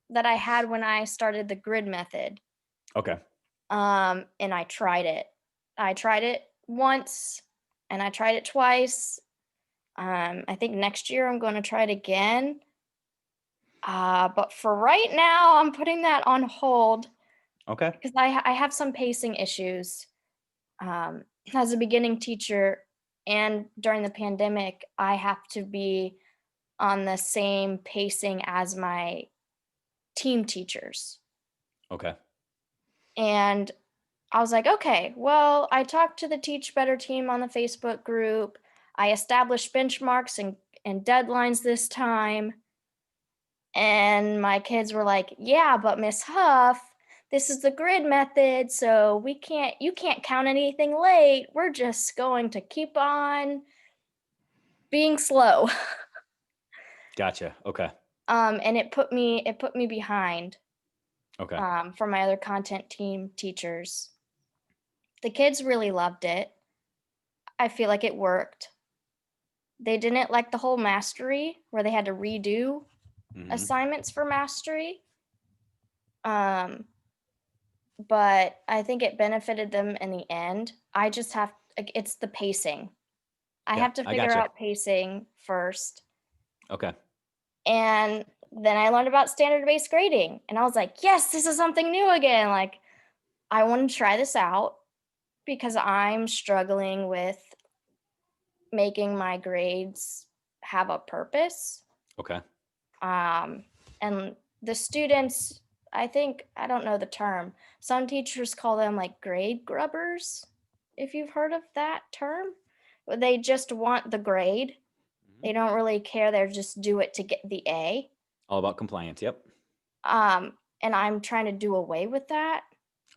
that I had when I started the grid method. Okay. And I tried it. I tried it once and I tried it twice. I think next year I'm going to try it again. But for right now, I'm putting that on hold Okay. because I have some pacing issues. Um, as a beginning teacher and during the pandemic, I have to be on the same pacing as my team teachers. Okay. And I was like, okay, well, I talked to the Teach Better team on the Facebook group. I established benchmarks and deadlines this time. And my kids were like, yeah, but Miss Huff, this is the grid method. So you can't count anything late. We're just going to keep on being slow. Gotcha. Okay. And it put me behind Okay. for my other content team teachers. The kids really loved it. I feel like it worked. They didn't like the whole mastery where they had to redo Hmm. assignments for mastery. Um, but I think it benefited them in the end. I just have like, it's the pacing. I Yeah, have to I figure gotcha. out pacing first. Okay. And then I learned about standard-based grading, and I was like, "Yes, this is something new again." Like, I want to try this out because I'm struggling with making my grades have a purpose. Okay. Um, and the students, I don't know the term. Some teachers call them like grade grubbers, if you've heard of that term. They just want the grade. Mhm. They don't really care. They just do it to get the A. All about compliance. Yep. And I'm trying to do away with that.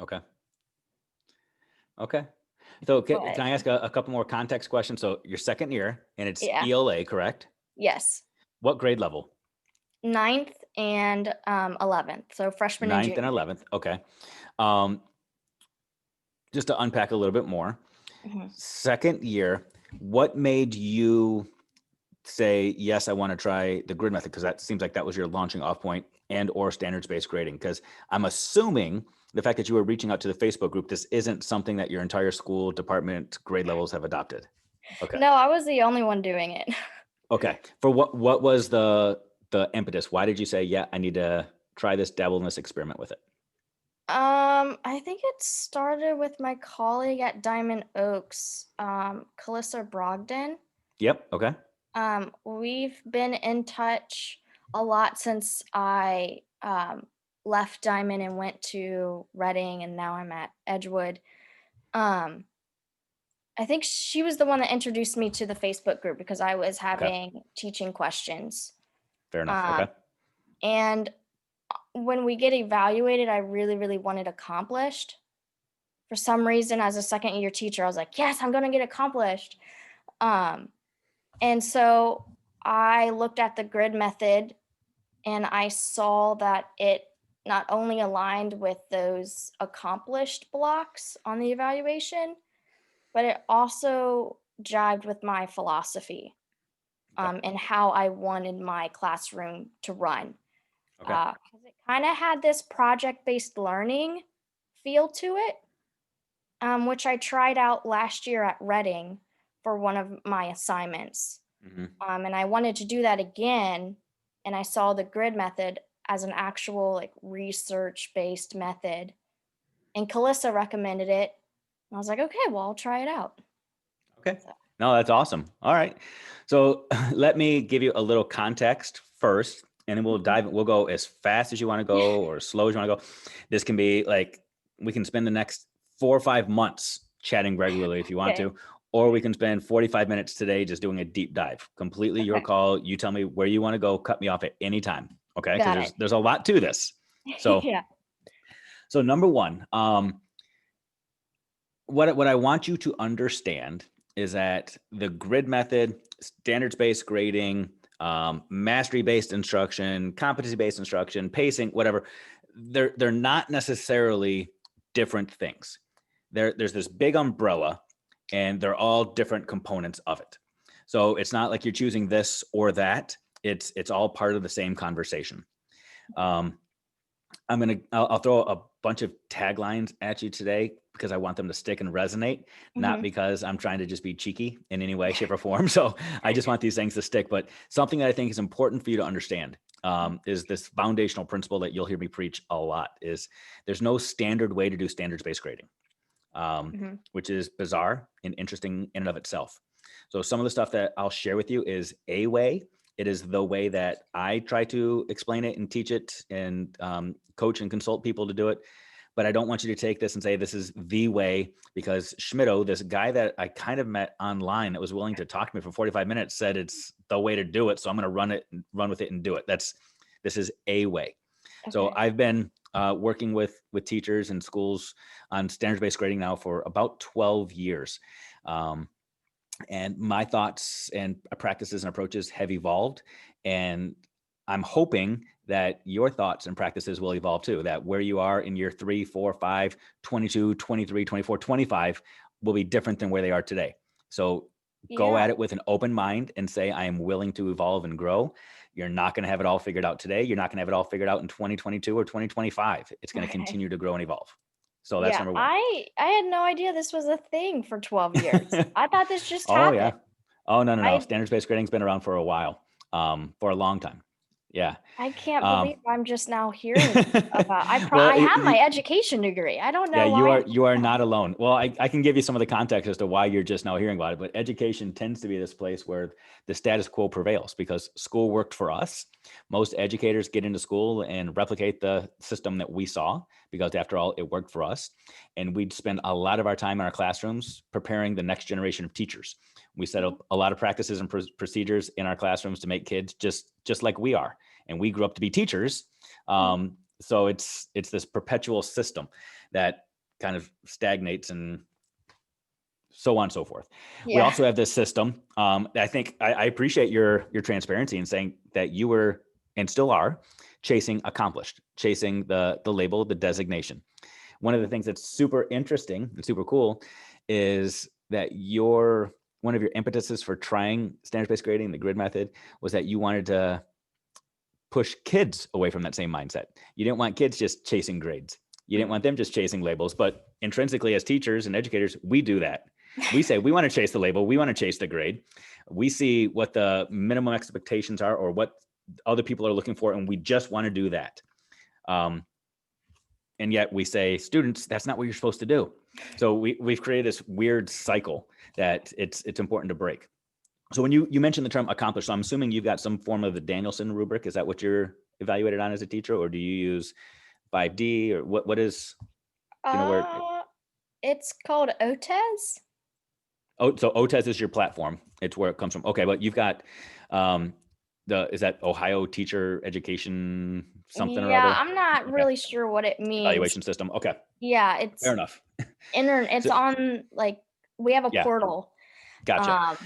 Okay. Okay. So But can I ask a couple more context questions? So your second year and it's yeah, ELA, correct? yes, What grade level? ninth and 11th. So freshman and Ninth and junior. 11th. Okay. Um, just to unpack a little bit more. Mhm. Second year, what made you say, yes, I want to try the grid method? Because that seems like that was your launching off point and or standards-based grading. Because I'm assuming the fact that you were reaching out to the Facebook group, this isn't something that your entire school department grade levels have adopted. Okay. No, I was the only one doing it. Okay. For what was the impetus? Why did you say, yeah, I need to try this, dabble in this, experiment with it? I think it started with my colleague at Diamond Oaks, Calissa Brogdon. Yep. Okay. We've been in touch a lot since I left Diamond and went to Reading, and now I'm at Edgewood. Um, I think she was the one that introduced me to the Facebook group because I was Okay. having teaching questions. Fair enough. Um, Okay. and when we get evaluated, I really, really wanted accomplished. For some reason, as a second year teacher, I was like, yes, I'm going to get accomplished. Um, and so I looked at the grid method and I saw that it not only aligned with those accomplished blocks on the evaluation, but it also jived with my philosophy Okay. and how I wanted my classroom to run. Okay. 'Cause it kind of had this project based learning feel to it, which I tried out last year at Reading for one of my assignments. Hmm. And I wanted to do that again. And I saw the grid method as an actual like research based method. And Calissa recommended it. And I was like, okay, well, I'll try it out. Okay. So, No, that's awesome. All right. So let me give you a little context first, and then we'll mhm. we'll go as fast as you want to go or as slow as you want to go. This can be like, we can spend the next 4 or 5 months chatting regularly if you want Okay. to, or we can spend 45 minutes today just doing a deep dive. Completely your Okay. call. You tell me where you want to go, cut me off at any time. Okay. Because Got it. there's a lot to this. So, Yeah. number one, what I want you to understand is that the grid method, standards-based grading, mastery-based instruction, competency-based instruction, pacing, whatever, they're not necessarily different things. There's this big umbrella, and they're all different components of it. So it's not like you're choosing this or that. It's all part of the same conversation. Okay. I'll throw a bunch of taglines at you today because I want them to stick and resonate, not Mhm. because I'm trying to just be cheeky in any way, shape, or form. So I just want these things to stick. But something that I think is important for you to understand is this foundational principle that you'll hear me preach a lot is there's no standard way to do standards-based grading, Mhm. which is bizarre and interesting in and of itself. So some of the stuff that I'll share with you is a way. It is the way that I try to explain it and teach it and coach and consult people to do it. But I don't want you to take this and say this is the way because Schmitto, this guy that I kind of met online that was willing to talk to me for 45 minutes, said it's the way to do it. So I'm going to run with it and do it. This is a way. So Okay. I've been working with teachers and schools on standards-based grading now for about 12 years. And my thoughts and practices and approaches have evolved. And I'm hoping that your thoughts and practices will evolve too, that where you are in year 3, 4, 5, 22, 23, 24, 25 will be different than where they are today. So go Yeah. at it with an open mind and say, I am willing to evolve and grow. You're not going to have it all figured out today. You're not going to have it all figured out in 2022 or 2025. It's going to Okay. continue to grow and evolve. So that's Yeah, number one. I had no idea this was a thing for 12 years. I thought this just Oh yeah. happened. Oh no, no, no. I Standards-based grading's been around for a while, for a long time. Yeah. I can't Um, believe I'm just now hearing about well, I have my education degree. I don't yeah, know why. you are not alone. Well, I can give you some of the context as to why you're just now hearing about it, but education tends to be this place where the status quo prevails because school worked for us. Most educators get into school and replicate the system that we saw because after all, it worked for us. And we'd spend a lot of our time in our classrooms preparing the next generation of teachers. We set Mhm. up a lot of practices and procedures in our classrooms to make kids just like we are. And we grew up to be teachers. Mhm. So it's this perpetual system that kind of stagnates and so on and so forth. We Yeah. also have this system. I think I appreciate your transparency in saying that you were and still are chasing accomplished, chasing the label, the designation. One of the things that's super interesting and super cool is that one of your impetuses for trying standards-based grading, the grid method, was that you wanted to push kids away from that same mindset. You didn't want kids just chasing grades. You didn't Mhm. want them just chasing labels, but intrinsically as teachers and educators, we do that. We say we want to chase the label, we want to chase the grade. We see what the minimum expectations are or what other people are looking for, and we just want to do that. Um, and yet we say, students, that's not what you're supposed to do. So we've created this weird cycle that it's important to break. So when you mentioned the term accomplished, so I'm assuming you've got some form of the Danielson rubric. Is that what you're evaluated on as a teacher, or do you use 5D or what is, do you know where? Uh, it's called OTES? Oh, so OTES is your platform. It's where it comes from. Okay, but you've got um, is that Ohio Teacher Education something or Yeah, other? I'm not Okay, really sure what it means. evaluation system. Okay, Yeah, fair it's enough. it's So on, like, we have a yeah, portal. gotcha. Um,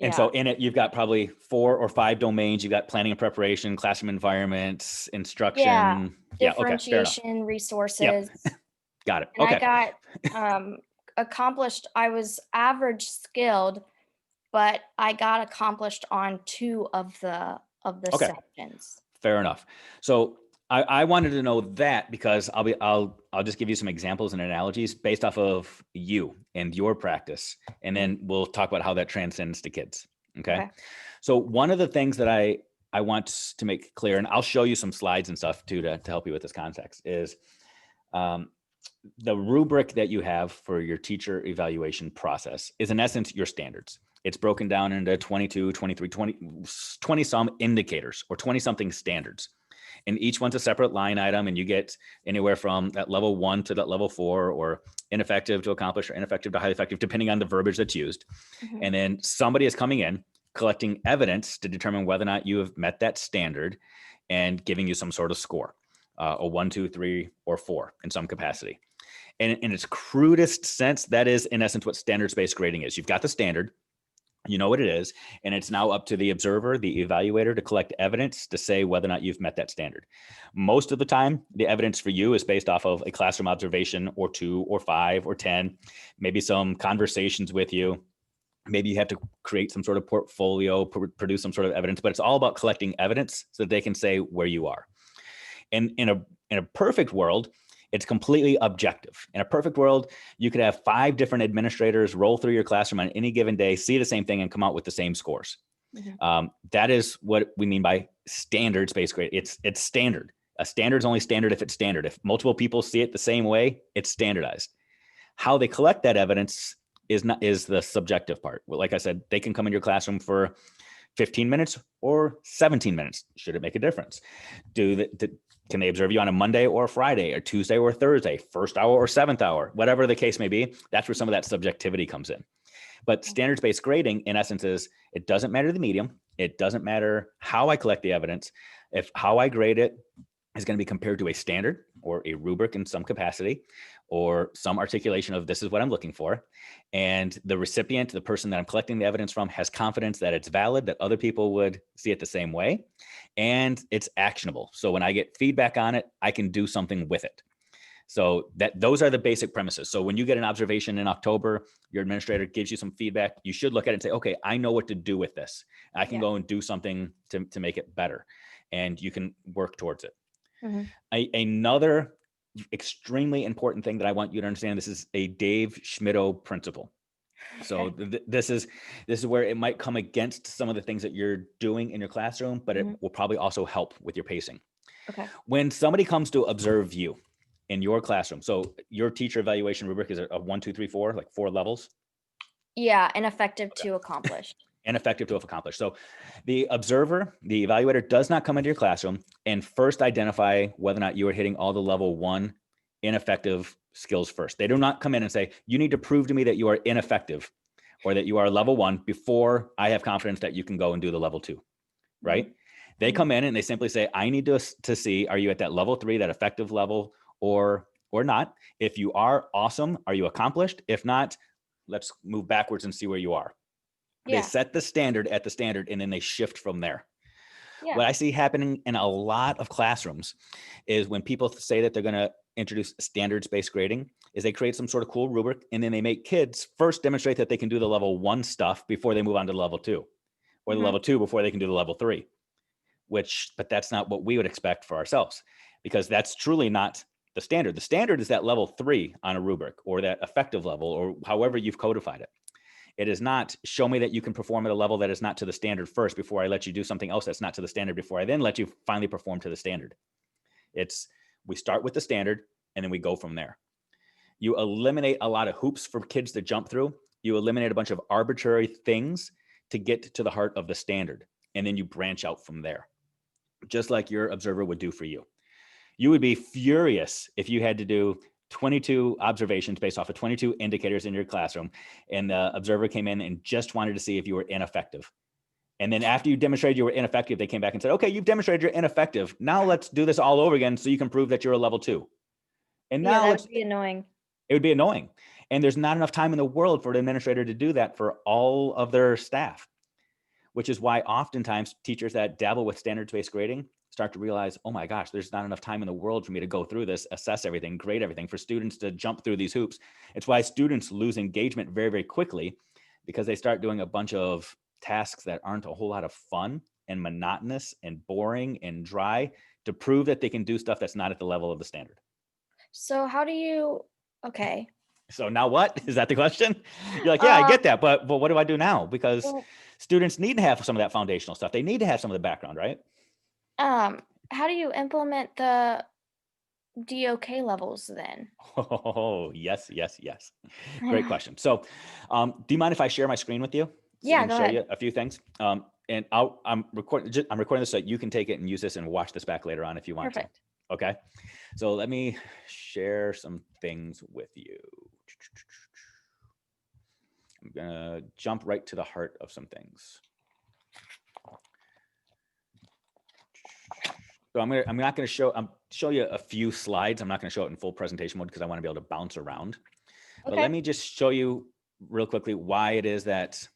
And yeah. so in it, you've got probably 4 or 5 domains. You've got planning and preparation, classroom environments, Yeah, instruction. Yeah. Okay. Fair enough. differentiation, Yep. resources, Got it. and I Okay. got, accomplished. I was average skilled, but I got accomplished on 2 of the Okay. sections. Fair enough. So I wanted to know that because I'll just give you some examples and analogies based off of you and your practice, and Mhm. then we'll talk about how that transcends to kids. Okay. Okay. So one of the things that I want to make clear, and I'll show you some slides and stuff too to help you with this context, is um, the rubric that you have for your teacher evaluation process is in essence your standards. It's broken down into 22, 23, 20 some indicators or 20 something standards. And each one's a separate line item, and you get anywhere from that level 1 to that level 4, or ineffective to accomplished or ineffective to highly effective, depending on the verbiage that's used. Mhm. And then somebody is coming in, collecting evidence to determine whether or not you have met that standard and giving you some sort of score, a 1, 2, 3, or 4 in some capacity. And in its crudest sense, that is in essence what standards-based grading is. You've got the standard, you know what it is, and it's now up to the observer, the evaluator, to collect evidence to say whether or not you've met that standard. Most of the time, the evidence for you is based off of a classroom observation or 2 or 5 or 10, maybe some conversations with you. Maybe you have to create some sort of portfolio, produce some sort of evidence, but it's all about collecting evidence so that they can say where you are. And In a perfect world, it's completely objective. In a perfect world, you could have 5 different administrators roll through your classroom on any given day, see the same thing, and come out with the same scores. That is what we mean by standards-based grade. It's standard. A standard is only standard if it's standard. If multiple people see it the same way, it's standardized. How they collect that evidence is the subjective part. Well, like I said, they can come in your classroom for 15 minutes or 17 minutes. Should it make a difference? Can they observe you on a Monday or a Friday or Tuesday or Thursday, first hour or seventh hour, whatever the case may be? That's where some of that subjectivity comes in. But standards-based grading, in essence, is it doesn't matter the medium. It doesn't matter how I collect the evidence. If how I grade it is going to be compared to a standard or a rubric in some capacity, or some articulation of this is what I'm looking for. And the recipient, the person that I'm collecting the evidence from, has confidence that it's valid, that other people would see it the same way, and it's actionable. So when I get feedback on it, I can do something with it. So those are the basic premises. So when you get an observation in October, your administrator gives you some feedback, you should look at it and say, okay, I know what to do with this. I can go and do something to make it better, and you can work towards it. Another extremely important thing that I want you to understand, this is a Dave Schmittou principle. So this is where it might come against some of the things that you're doing in your classroom, but it will probably also help with your pacing. Okay. When somebody comes to observe you in your classroom, so your teacher evaluation rubric is a 1, 2, 3, 4, like 4 levels. Yeah, ineffective to accomplished. Ineffective to have accomplished. So the observer, the evaluator, does not come into your classroom and first identify whether or not you are hitting all the level 1 ineffective skills first. They do not come in and say, you need to prove to me that you are ineffective or that you are level 1 before I have confidence that you can go and do the level 2, right? They come in and they simply say, I need to see, are you at that level 3, that effective level, or not? If you are, awesome. Are you accomplished? If not, let's move backwards and see where you are. They set the standard at the standard, and then they shift from there. What I see happening in a lot of classrooms is when people say that they're going to introduce standards-based grading, is they create some sort of cool rubric, and then they make kids first demonstrate that they can do the level 1 stuff before they move on to the level 2, or the level 2 before they can do the level 3. But that's not what we would expect for ourselves, because that's truly not the standard. The standard is that level 3 on a rubric, or that effective level, or however you've codified it. It is not show me that you can perform at a level that is not to the standard first before I let you do something else that's not to the standard before I then let you finally perform to the standard. It's we start with the standard and then we go from there. You eliminate a lot of hoops for kids to jump through. You eliminate a bunch of arbitrary things to get to the heart of the standard. And then you branch out from there, just like your observer would do for you. You would be furious if you had to do 22 observations based off of 22 indicators in your classroom, and the observer came in and just wanted to see if you were ineffective. And then after you demonstrated you were ineffective, they came back and said, okay, you've demonstrated you're ineffective. Now let's do this all over again so you can prove that you're a level 2. And now that would be annoying. It would be annoying. And there's not enough time in the world for an administrator to do that for all of their staff, which is why oftentimes teachers that dabble with standards-based grading start to realize, oh my gosh, there's not enough time in the world for me to go through this, assess everything, grade everything, for students to jump through these hoops. It's why students lose engagement very, very quickly, because they start doing a bunch of tasks that aren't a whole lot of fun and monotonous and boring and dry to prove that they can do stuff that's not at the level of the standard. So how do you, okay. So now what? Is that the question? You're like, yeah, I get that, but what do I do now? Because students need to have some of that foundational stuff. They need to have some of the background, right? How do you implement the DOK levels then? Oh, yes. Great question. So, do you mind if I share my screen with you? Yeah, and go show ahead. you a few things. And I'm recording this so you can take it and use this and watch this back later on if you want Perfect. to. Okay. So let me share some things with you. I'm gonna jump right to the heart of some things. So I'm not going to show you a few slides. I'm not going to show it in full presentation mode because I want to be able to bounce around. Okay. But let me just show you real quickly why it is that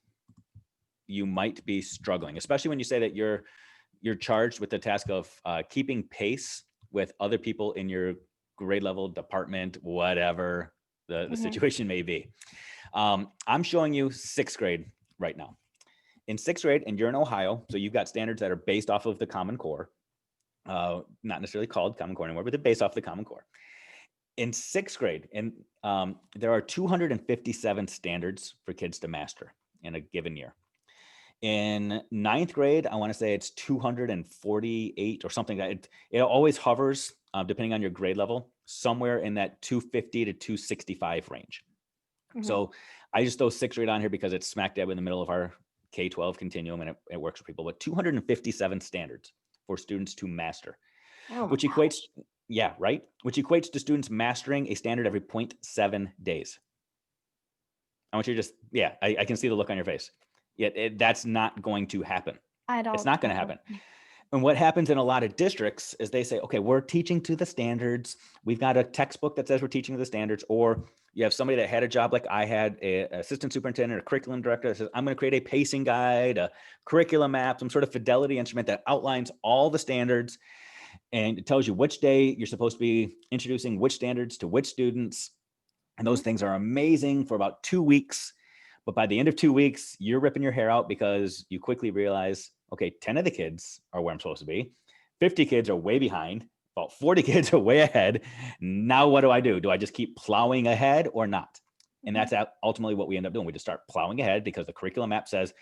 you might be struggling, especially when you say that you're charged with the task of keeping pace with other people in your grade level, department, whatever the situation may be. I'm showing you 6th grade right now. In 6th grade, and you're in Ohio, so you've got standards that are based off of the Common Core. not necessarily called Common Core anymore, but they're based off the Common Core. In sixth grade, and there are 257 standards for kids to master in a given year. In ninth grade, I want to say it's 248 or something. That it always hovers, depending on your grade level, somewhere in that 250 to 265 range. Mhm. So I just throw sixth grade on here because it's smack dab in the middle of our K-12 continuum, and it works for people. But 257 standards for students to master, Oh my which equates, gosh. yeah, right, which equates to students mastering a standard every 0.7 days. I want you to just, yeah, I can see the look on your face. Yet that's not going to happen. I It's don't not going to know. happen. And what happens in a lot of districts is they say, okay, we're teaching to the standards. We've got a textbook that says we're teaching to the standards. Or you have somebody that had a job like I had, an assistant superintendent, a curriculum director that says, I'm going to create a pacing guide, a curriculum map, some sort of fidelity instrument that outlines all the standards. And it tells you which day you're supposed to be introducing which standards to which students. And those Mhm. things are amazing for about 2 weeks. But by the end of 2 weeks, you're ripping your hair out because you quickly realize, okay, 10 of the kids are where I'm supposed to be. 50 kids are way behind. About 40 kids are way ahead. Now, what do? Do I just keep plowing ahead or not? And Mhm. that's ultimately what we end up doing. We just start plowing ahead because the curriculum map says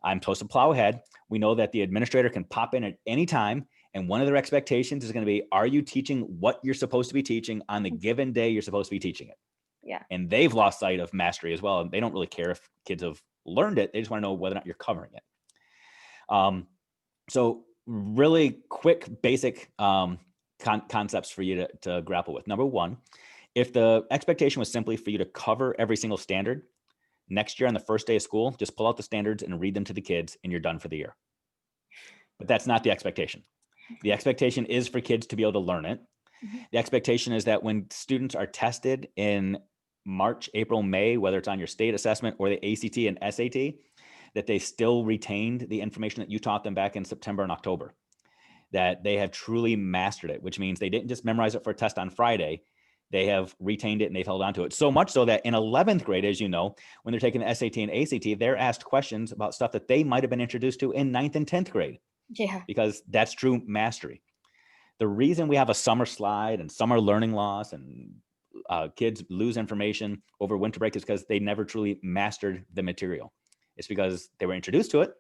I'm supposed to plow ahead. We know that the administrator can pop in at any time. And one of their expectations is going to be, are you teaching what you're supposed to be teaching on the given day you're supposed to be teaching it? Yeah. And they've lost sight of mastery as well. And they don't really care if kids have learned it. They just want to know whether or not you're covering it. So really quick, basic concepts for you to grapple with. Number one, if the expectation was simply for you to cover every single standard, next year on the first day of school, just pull out the standards and read them to the kids and you're done for the year. But that's not the expectation. The Okay. expectation is for kids to be able to learn it. Mhm. The expectation is that when students are tested in March, April, May, whether it's on your state assessment or the ACT and SAT, that they still retained the information that you taught them back in September and October, that they have truly mastered it, which means they didn't just memorize it for a test on Friday. They have retained it and they've held on to it. So much so that in 11th grade, as you know, when they're taking the SAT and ACT, they're asked questions about stuff that they might have been introduced to in 9th and 10th grade, Yeah. because that's true mastery. The reason we have a summer slide and summer learning loss and kids lose information over winter break is because they never truly mastered the material. It's because they were introduced to it,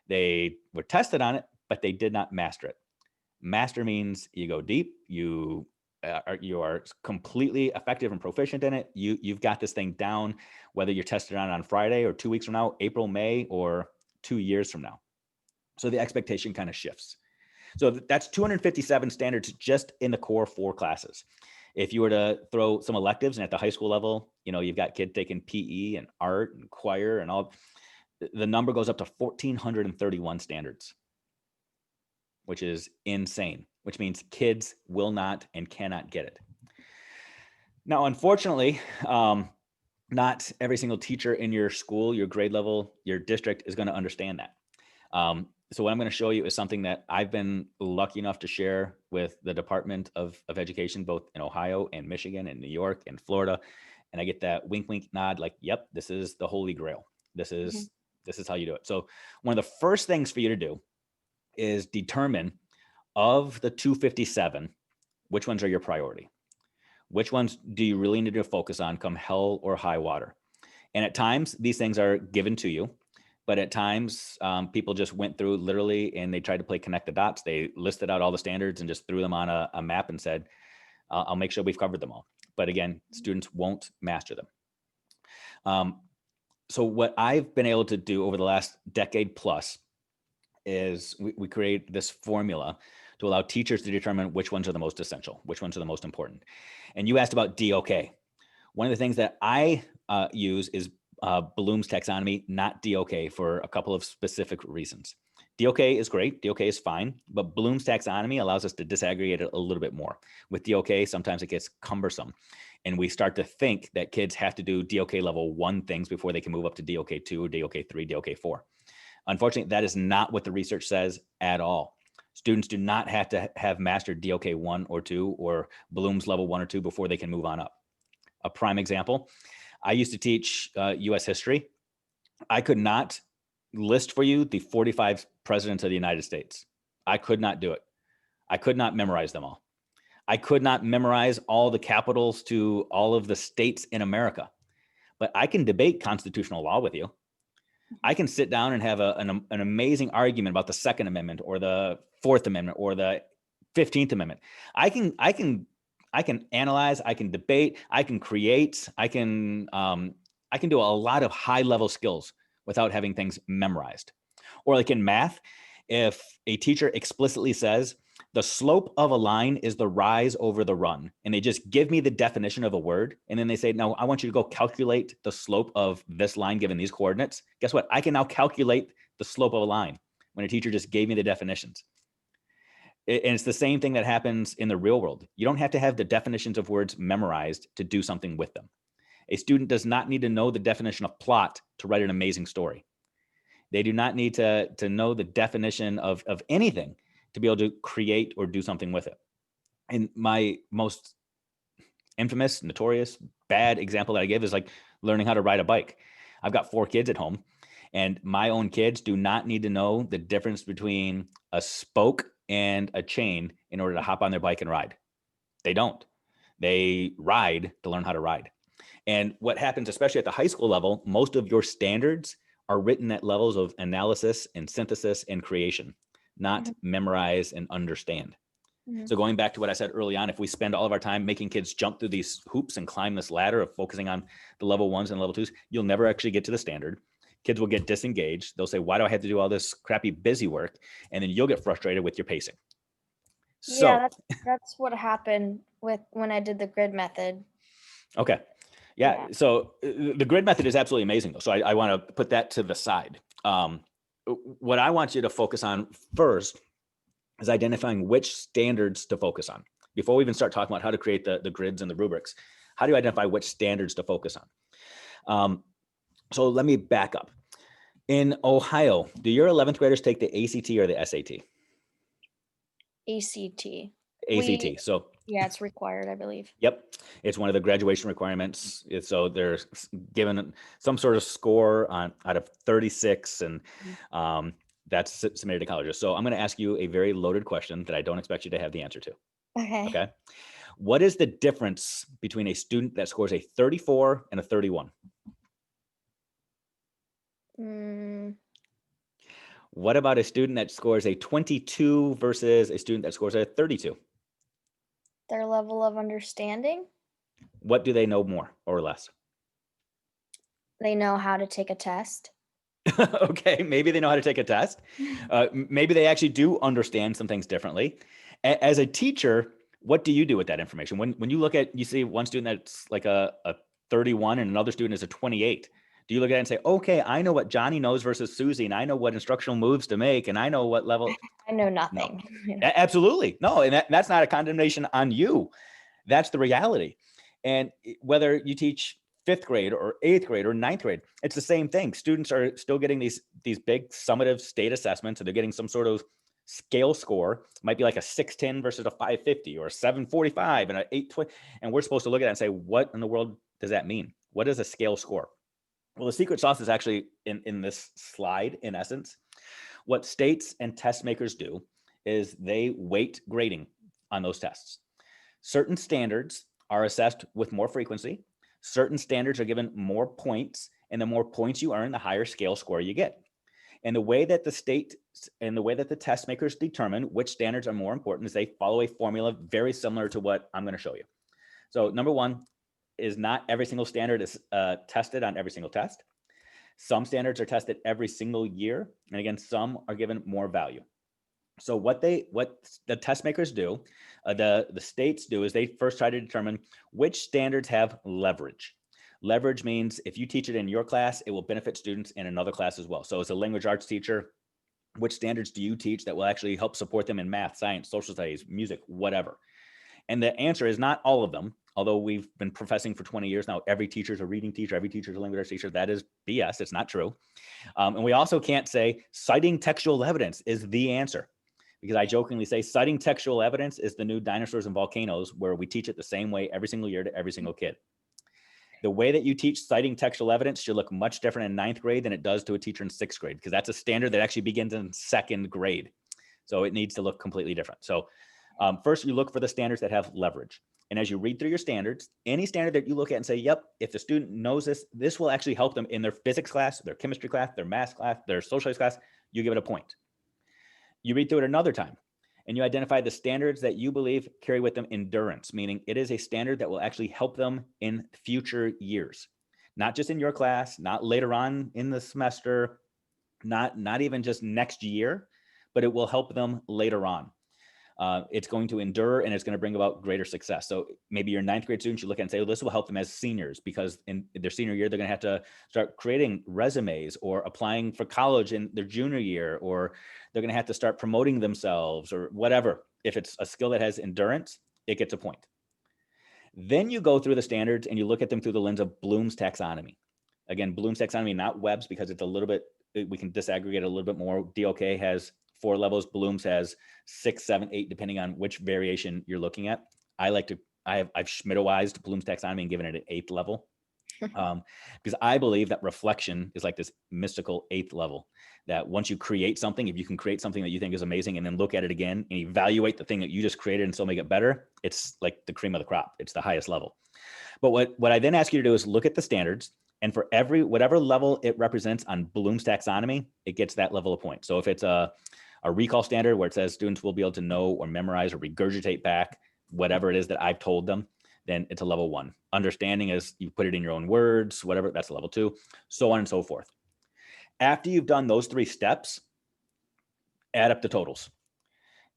they were tested on it, but they did not master it. Master means you go deep, you are completely effective and proficient in it. You've got this thing down, whether you're tested on Friday or 2 weeks from now, April, May, or 2 years from now. So the expectation kind of shifts. So that's 257 standards just in the core 4 classes. If you were to throw some electives, and at the high school level, you've got kids taking PE and art and choir and all, the number goes up to 1,431 standards, which is insane, which means kids will not and cannot get it. Now, unfortunately, not every single teacher in your school, your grade level, your district is going to understand that. So what I'm going to show you is something that I've been lucky enough to share with the Department of Education, both in Ohio and Michigan and New York and Florida. And I get that wink, wink, nod, like, yep, this is the holy grail. This Mhm. is how you do it. So one of the first things for you to do is determine, of the 257, which ones are your priority? Which ones do you really need to focus on come hell or high water? And at times, these things are given to you. But at times, people just went through literally and they tried to play connect the dots. They listed out all the standards and just threw them on a map and said, I'll make sure we've covered them all. But again, students won't master them. So what I've been able to do over the last decade plus is we create this formula to allow teachers to determine which ones are the most essential, which ones are the most important. And you asked about DOK. One of the things that I use is Bloom's taxonomy, not DOK, for a couple of specific reasons. DOK is great. DOK is fine. But Bloom's taxonomy allows us to disaggregate it a little bit more. With DOK, sometimes it gets cumbersome. And we start to think that kids have to do DOK level 1 things before they can move up to DOK 2 or DOK 3, DOK 4. Unfortunately, that is not what the research says at all. Students do not have to have mastered DOK 1 or 2 or Bloom's level 1 or 2 before they can move on up. A prime example, I used to teach US history. I could not list for you the 45 presidents of the United States. I could not do it. I could not memorize them all. I could not memorize all the capitals to all of the states in America, but I can debate constitutional law with you. I can sit down and have an amazing argument about the Second Amendment or the Fourth Amendment or the 15th Amendment. I can analyze, I can debate, I can create, I can do a lot of high level skills without having things memorized. Or like in math, if a teacher explicitly says the slope of a line is the rise over the run, and they just give me the definition of a word, and then they say, no, I want you to go calculate the slope of this line given these coordinates. Guess what? I can now calculate the slope of a line when a teacher just gave me the definitions. And it's the same thing that happens in the real world. You don't have to have the definitions of words memorized to do something with them. A student does not need to know the definition of plot to write an amazing story. They do not need to know the definition of anything to be able to create or do something with it. And my most infamous, notorious, bad example that I give is like learning how to ride a bike. I've got 4 kids at home, and my own kids do not need to know the difference between a spoke and a chain in order to hop on their bike and ride. They don't. They ride to learn how to ride. And what happens, especially at the high school level, most of your standards are written at levels of analysis and synthesis and creation, not memorize and understand. So going back to what I said early on, if we spend all of our time making kids jump through these hoops and climb this ladder of focusing on the level 1s and level 2s, you'll never actually get to the standard. Kids will get disengaged. They'll say, why do I have to do all this crappy busy work? And then you'll get frustrated with your pacing. Yeah, So, that's what happened with when I did the grid method. okay. Yeah. So the grid method is absolutely amazing though. So I want to put that to the side. What I want you to focus on first is identifying which standards to focus on. Before we even start talking about how to create the grids and the rubrics, how do you identify which standards to focus on? So let me back up. In Ohio, do your 11th graders take the ACT or the SAT? ACT. ACT. So Yeah, it's required, I believe. yep, it's one of the graduation requirements. So they're given some sort of score out of 36, and that's submitted to colleges. So I'm going to ask you a very loaded question that I don't expect you to have the answer to. Okay. Okay. What is the difference between a student that scores a 34 and a 31? What about a student that scores a 22 versus a student that scores a 32? Their level of understanding. What do they know more or less? They know how to take a test. Okay, maybe they know how to take a test. Maybe they actually do understand some things differently. As a teacher, what do you do with that information? When you look at, you see one student that's like a 31 and another student is a 28. Do you look at it and say, okay, I know what Johnny knows versus Susie, and I know what instructional moves to make, and I know what level? I know No, nothing. absolutely. No, and that's not a condemnation on you. That's the reality. And whether you teach 5th grade or 8th grade or 9th grade, it's the same thing. Students are still getting these big summative state assessments, and they're getting some sort of scale score. It might be like a 610 versus a 550 or a 745 and an 820. And we're supposed to look at it and say, what in the world does that mean? What is a scale score? Well, the secret sauce is actually in this slide, in essence. What states and test makers do is they weight grading on those tests. Certain standards are assessed with more frequency. Certain standards are given more points, and the more points you earn, the higher scale score you get. And the way that the state and the way that the test makers determine which standards are more important is they follow a formula very similar to what I'm going to show you. So number 1 is not every single standard is tested on every single test. Some standards are tested every single year. And again, some are given more value. So what the test makers do, the states do, is they first try to determine which standards have leverage. Leverage means if you teach it in your class, it will benefit students in another class as well. So as a language arts teacher, which standards do you teach that will actually help support them in math, science, social studies, music, whatever? And the answer is not all of them, although we've been professing for 20 years now, every teacher is a reading teacher, every teacher is a language arts teacher. That is BS. It's not true. And we also can't say citing textual evidence is the answer, because I jokingly say citing textual evidence is the new dinosaurs and volcanoes, where we teach it the same way every single year to every single kid. The way that you teach citing textual evidence should look much different in 9th grade than it does to a teacher in 6th grade, because that's a standard that actually begins in 2nd grade. So it needs to look completely different. So First, you look for the standards that have leverage. And as you read through your standards, any standard that you look at and say, yep, if the student knows this, this will actually help them in their physics class, their chemistry class, their math class, their social studies class, you give it a point. You read through it another time and you identify the standards that you believe carry with them endurance, meaning it is a standard that will actually help them in future years, not just in your class, not later on in the semester, not even just next year, but it will help them later on. It's going to endure and it's going to bring about greater success. So maybe your ninth grade students, you look at and say, oh, this will help them as seniors, because in their senior year, they're going to have to start creating resumes or applying for college in their junior year, or they're going to have to start promoting themselves or whatever. If it's a skill that has endurance, it gets a point. Then you go through the standards and you look at them through the lens of Bloom's taxonomy. Again, Bloom's taxonomy, not Webb's, because it's a little bit, we can disaggregate a little bit more. DOK has 4 levels. Bloom's has 6, 7, 8, depending on which variation you're looking at. I've Schmidt-wized Bloom's taxonomy and given it an 8th level. Because I believe that reflection is like this mystical 8th level, that once you create something, if you can create something that you think is amazing and then look at it again and evaluate the thing that you just created and still make it better, it's like the cream of the crop. It's the highest level. But what I then ask you to do is look at the standards, and for whatever level it represents on Bloom's taxonomy, it gets that level of point. So if it's a recall standard where it says students will be able to know or memorize or regurgitate back whatever it is that I've told them, then it's a level 1. Understanding is you put it in your own words, whatever, that's a level 2, so on and so forth. After you've done those 3 steps, add up the totals.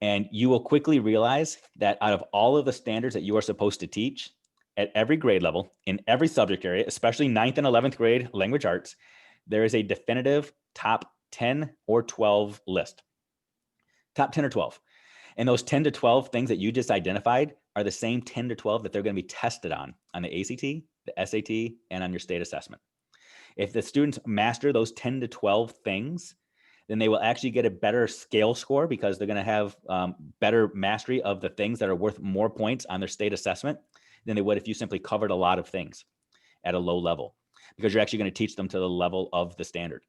And you will quickly realize that out of all of the standards that you are supposed to teach at every grade level, in every subject area, especially 9th and 11th grade language arts, there is a definitive top 10 or 12 list. Top 10 or 12. And those 10 to 12 things that you just identified are the same 10 to 12 that they're going to be tested on the ACT, the SAT, and on your state assessment. If the students master those 10 to 12 things, then they will actually get a better scale score, because they're going to have better mastery of the things that are worth more points on their state assessment than they would if you simply covered a lot of things at a low level, because you're actually going to teach them to the level of the standard.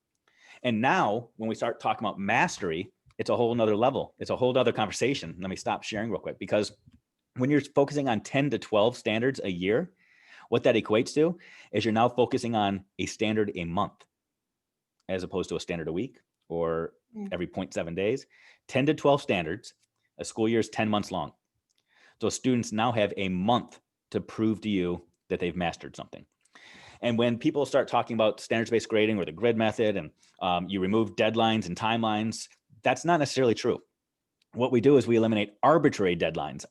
And now when we start talking about mastery, it's a whole nother level. It's a whole other conversation. Let me stop sharing real quick, because when you're focusing on 10 to 12 standards a year, what that equates to is you're now focusing on a standard a month as opposed to a standard a week or every 0.7 days. 10 to 12 standards, a school year is 10 months long. So students now have a month to prove to you that they've mastered something. And when people start talking about standards-based grading or the grid method, and you remove deadlines and timelines, that's not necessarily true. What we do is we eliminate arbitrary deadlines,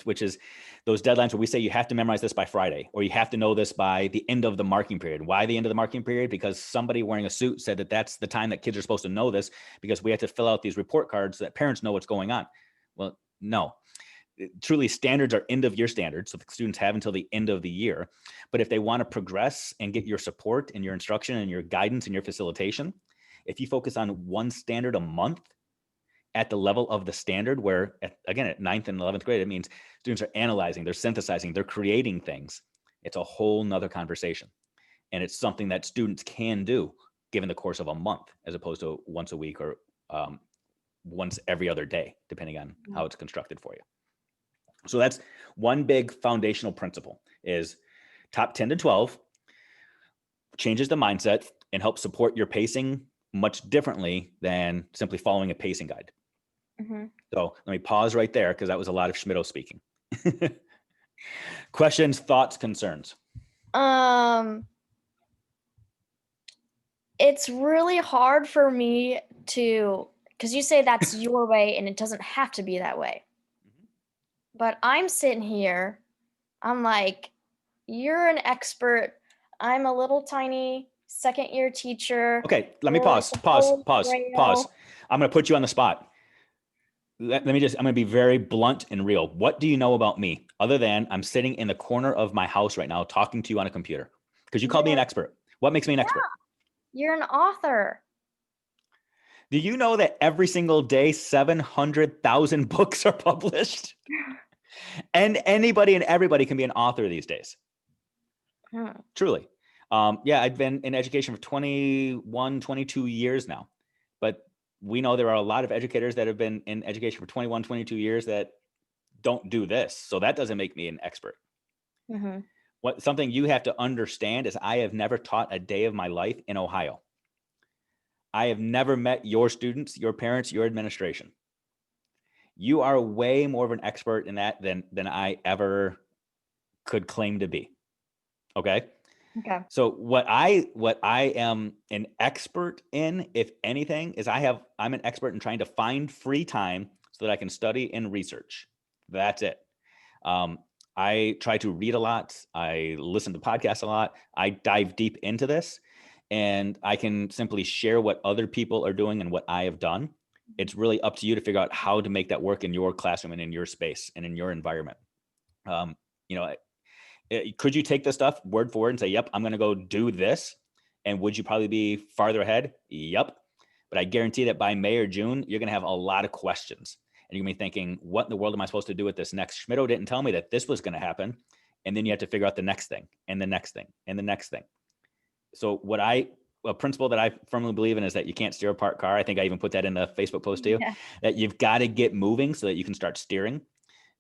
which is those deadlines where we say you have to memorize this by Friday, or you have to know this by the end of the marking period. Why the end of the marking period? Because somebody wearing a suit said that that's the time that kids are supposed to know this, because we have to fill out these report cards so that parents know what's going on. Well, no. Truly, standards are end of year standards, so the students have until the end of the year. But if they want to progress and get your support and your instruction and your guidance and your facilitation, if you focus on one standard a month at the level of the standard, where again at 9th and 11th grade, it means students are analyzing, they're synthesizing, they're creating things. It's a whole nother conversation. And it's something that students can do given the course of a month, as opposed to once a week or once every other day, depending on how it's constructed for you. So that's one big foundational principle, is top 10 to 12 changes the mindset and helps support your pacing much differently than simply following a pacing guide. Mm-hmm. So let me pause right there, because that was a lot of Schmitto speaking. Questions, thoughts, concerns? It's really hard for me to, because you say that's your way and it doesn't have to be that way. Mm-hmm. But I'm sitting here, I'm like, you're an expert. I'm a little tiny second year teacher. Okay, let me pause. I'm going to put you on the spot. I'm going to be very blunt and real. What do you know about me, other than I'm sitting in the corner of my house right now talking to you on a computer? Because you called me an expert. What makes me an expert? You're an author. Do you know that every single day 700,000 books are published? And anybody and everybody can be an author these days. Truly. Yeah, I've been in education for 21, 22 years now. But we know there are a lot of educators that have been in education for 21, 22 years that don't do this. So that doesn't make me an expert. Mhm. What something you have to understand is I have never taught a day of my life in Ohio. I have never met your students, your parents, your administration. You are way more of an expert in that than I ever could claim to be. Okay? Okay. So what I am an expert in, if anything, is I'm an expert in trying to find free time so that I can study and research. That's it. Um, I try to read a lot. I listen to podcasts a lot. I dive deep into this, and I can simply share what other people are doing and what I have done. It's really up to you to figure out how to make that work in your classroom and in your space and in your environment. Um, you know, could you take this stuff word for word and say, yep, I'm going to go do this? And would you probably be farther ahead? Yep. But I guarantee that by May or June, you're going to have a lot of questions. And you're going to be thinking, what in the world am I supposed to do with this next? Schmitto didn't tell me that this was going to happen. And then you have to figure out the next thing and the next thing and the next thing. So a principle that I firmly believe in is that you can't steer a parked car. I think I even put that in the Facebook post too, Yeah. that you've got to get moving so that you can start steering.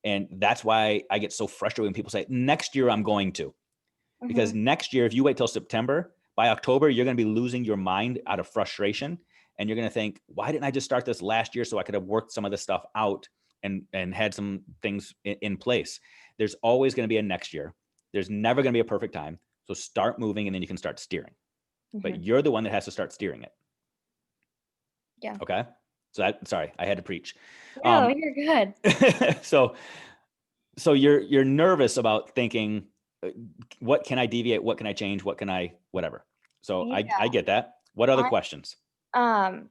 And that's why I get so frustrated when people say, next year I'm going to. Because Mhm. next year, if you wait till September, by October, you're going to be losing your mind out of frustration. And you're going to think, why didn't I just start this last year so I could have worked some of this stuff out and had some things in place? There's always going to be a next year. There's never going to be a perfect time. So start moving and then you can start steering. But Mhm. you're the one that has to start steering it. Yeah. Okay. So sorry, I had to preach. No, Um, you're good. so you're nervous about thinking, what can I deviate? What can I change? What can I, whatever. So I Yeah. get that. What other I questions? um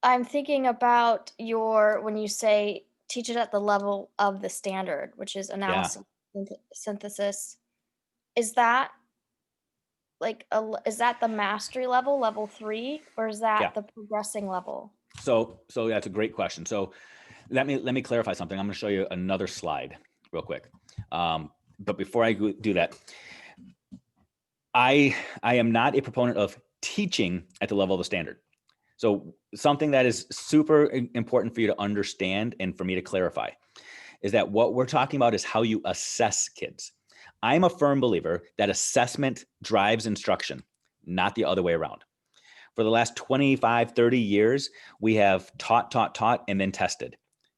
I'm thinking about your when you say teach it at the level of the standard, which is Yeah. analysis, synthesis. Is that is that the mastery level, level 3, or is Yeah. that the progressing level? So that's a great question. So let me clarify something. I'm going to show you another slide real quick. But before I do that, I am not a proponent of teaching at the level of the standard. So something that is super important for you to understand and for me to clarify is that what we're talking about is how you assess kids. I'm a firm believer that assessment drives instruction, not the other way around. For the last 25, 30 years, we have taught, and then tested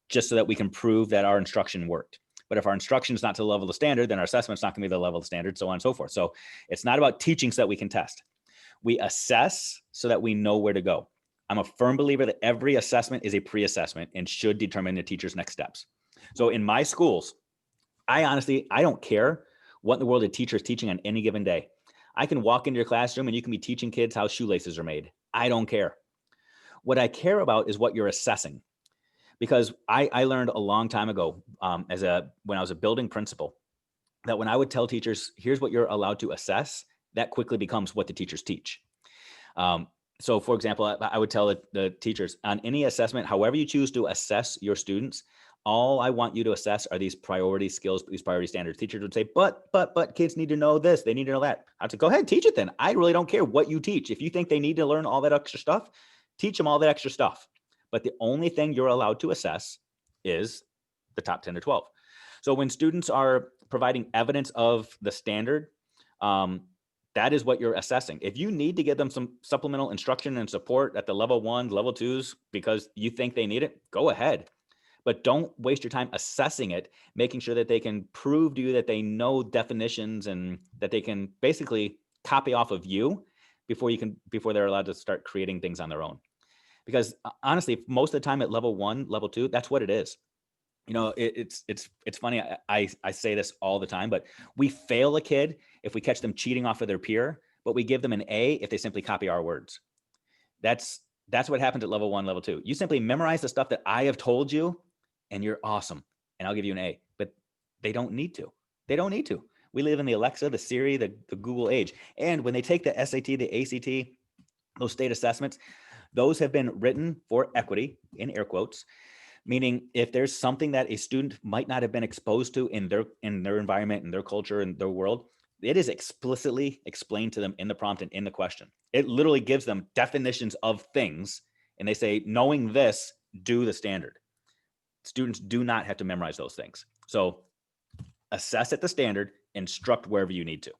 just so that we can prove that our instruction worked. But if our instruction is not to the level of the standard, then our assessment's not going to be the level of the standard, so on and so forth. So it's not about teaching so that we can test. We assess so that we know where to go. I'm a firm believer that every assessment is a pre-assessment and should determine the teacher's next steps. So in my schools, I don't care what in the world a teacher is teaching on any given day. I can walk into your classroom and you can be teaching kids how shoelaces are made. I don't care. What I care about is what you're assessing. Because I learned a long time ago, when I was a building principal, that when I would tell teachers, here's what you're allowed to assess, that quickly becomes what the teachers teach. Um, so, for example, I would tell the teachers on any assessment, however you choose to assess your students, all I want you to assess are these priority skills, these priority standards. Teachers would say, but kids need to know this, they need to know that. I'd say, go ahead, teach it then. I really don't care what you teach. If you think they need to learn all that extra stuff, teach them all that extra stuff. But the only thing you're allowed to assess is the top 10 to 12. So when students are providing evidence of the standard, um, that is what you're assessing. If you need to give them some supplemental instruction and support at the level 1, level 2s because you think they need it, go ahead. But don't waste your time assessing it, making sure that they can prove to you that they know definitions and that they can basically copy off of you before they're allowed to start creating things on their own. Because honestly, most of the time at level 1, level 2, that's what it is. It's funny. I say this all the time, but we fail a kid if we catch them cheating off of their peer, but we give them an A if they simply copy our words. That's that's what happens at level 1, level 2. You simply memorize the stuff that I have told you, and you're awesome, and I'll give you an A. But they don't need to. They don't need to. We live in the Alexa, the Siri, the Google age, and when they take the SAT, the ACT, those state assessments, those have been written for equity in air quotes, meaning if there's something that a student might not have been exposed to in their environment, in their culture, in their world, it is explicitly explained to them in the prompt and in the question. It literally gives them definitions of things and they say, knowing this, do the standard. Students do not have to memorize those things. So assess at the standard, instruct wherever you need to.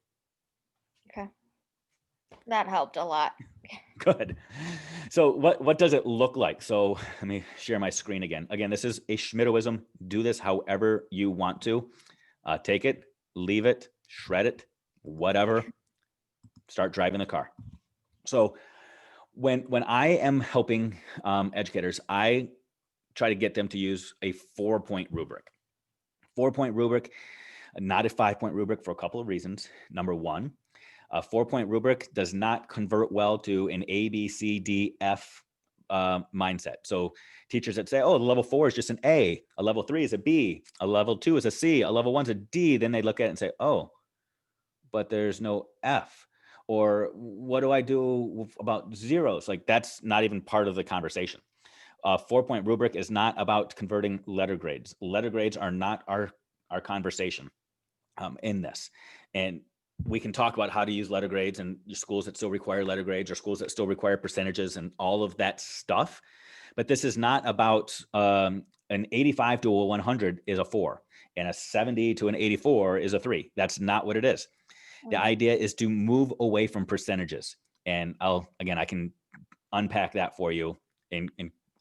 Okay. That helped a lot. Good. So what does it look like? So let me share my screen again. Again, this is a Schmittoism. Do this however you want to. Take it, leave it, shred it, whatever. Start driving the car. So when I am helping educators, I try to get them to use a 4-point rubric. 4-point rubric, not a 5-point rubric, for a couple of reasons. Number one, a 4-point rubric does not convert well to an A, B, C, D, F mindset. So teachers that say, oh, the level 4 is just an A level 3 is a B, a level 2 is a C, a level 1 is a D, then they look at it and say, oh, but there's no F. Or what do I do about zeros? Like, that's not even part of the conversation. A 4-point rubric is not about converting letter grades. Letter grades are not our conversation in this. And we can talk about how to use letter grades and schools that still require letter grades or schools that still require percentages and all of that stuff. But this is not about an 85 to a 100 is a 4 and a 70 to an 84 is a 3. That's not what it is. The idea is to move away from percentages. And I can unpack that for you in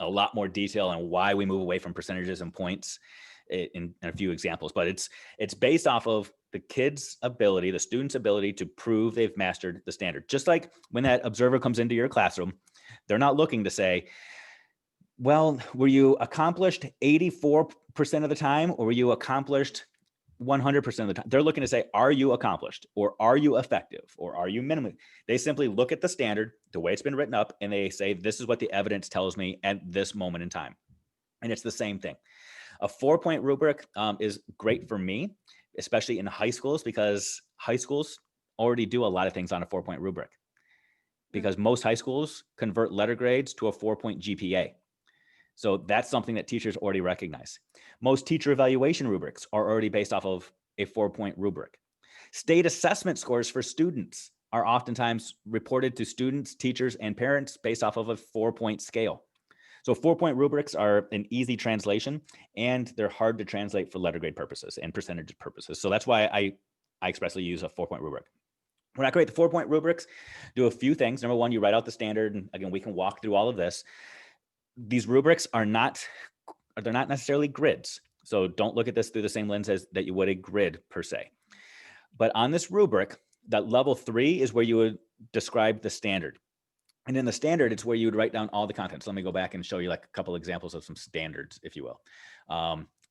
a lot more detail on why we move away from percentages and points in a few examples. But it's based off of the kid's ability, the student's ability to prove they've mastered the standard. Just like when that observer comes into your classroom, they're not looking to say, well, were you accomplished 84% of the time, or were you accomplished 100% of the time? They're looking to say, are you accomplished, or are you effective, or are you minimally? They simply look at the standard, the way it's been written up, and they say, this is what the evidence tells me at this moment in time. And it's the same thing. A 4-point rubric is great for me, especially in high schools, because high schools already do a lot of things on a 4-point rubric, because most high schools convert letter grades to a 4-point GPA. So that's something that teachers already recognize. Most teacher evaluation rubrics are already based off of a 4-point rubric. State assessment scores for students are oftentimes reported to students, teachers, and parents based off of a 4-point scale. So 4-point rubrics are an easy translation, and they're hard to translate for letter grade purposes and percentage purposes. So that's why I expressly use a 4-point rubric. When I create the 4-point rubrics, do a few things. Number one, you write out the standard. And again, we can walk through all of this. These rubrics they're not necessarily grids. So don't look at this through the same lens as that you would a grid per se. But on this rubric, that level 3 is where you would describe the standard. And in the standard, it's where you would write down all the content. So let me go back and show you like a couple examples of some standards, if you will.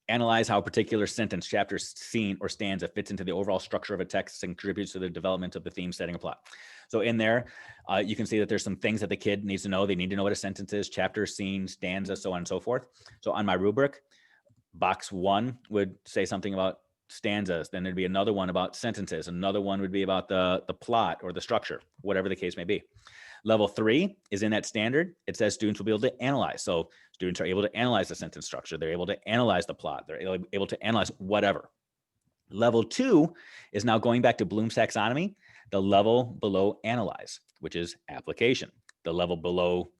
Analyze how a particular sentence, chapter, scene, or stanza fits into the overall structure of a text and contributes to the development of the theme, setting, or plot. So in there, you can see that there's some things that the kid needs to know. They need to know what a sentence is, chapter, scene, stanza, so on and so forth. So on my rubric, box 1 would say something about stanzas. Then there'd be another one about sentences. Another one would be about the plot or the structure, whatever the case may be. Level 3 is in that standard. It says students will be able to analyze. So students are able to analyze the sentence structure. They're able to analyze the plot. They're able to analyze whatever. Level 2 is now going back to Bloom's taxonomy, the level below analyze, which is application. The level below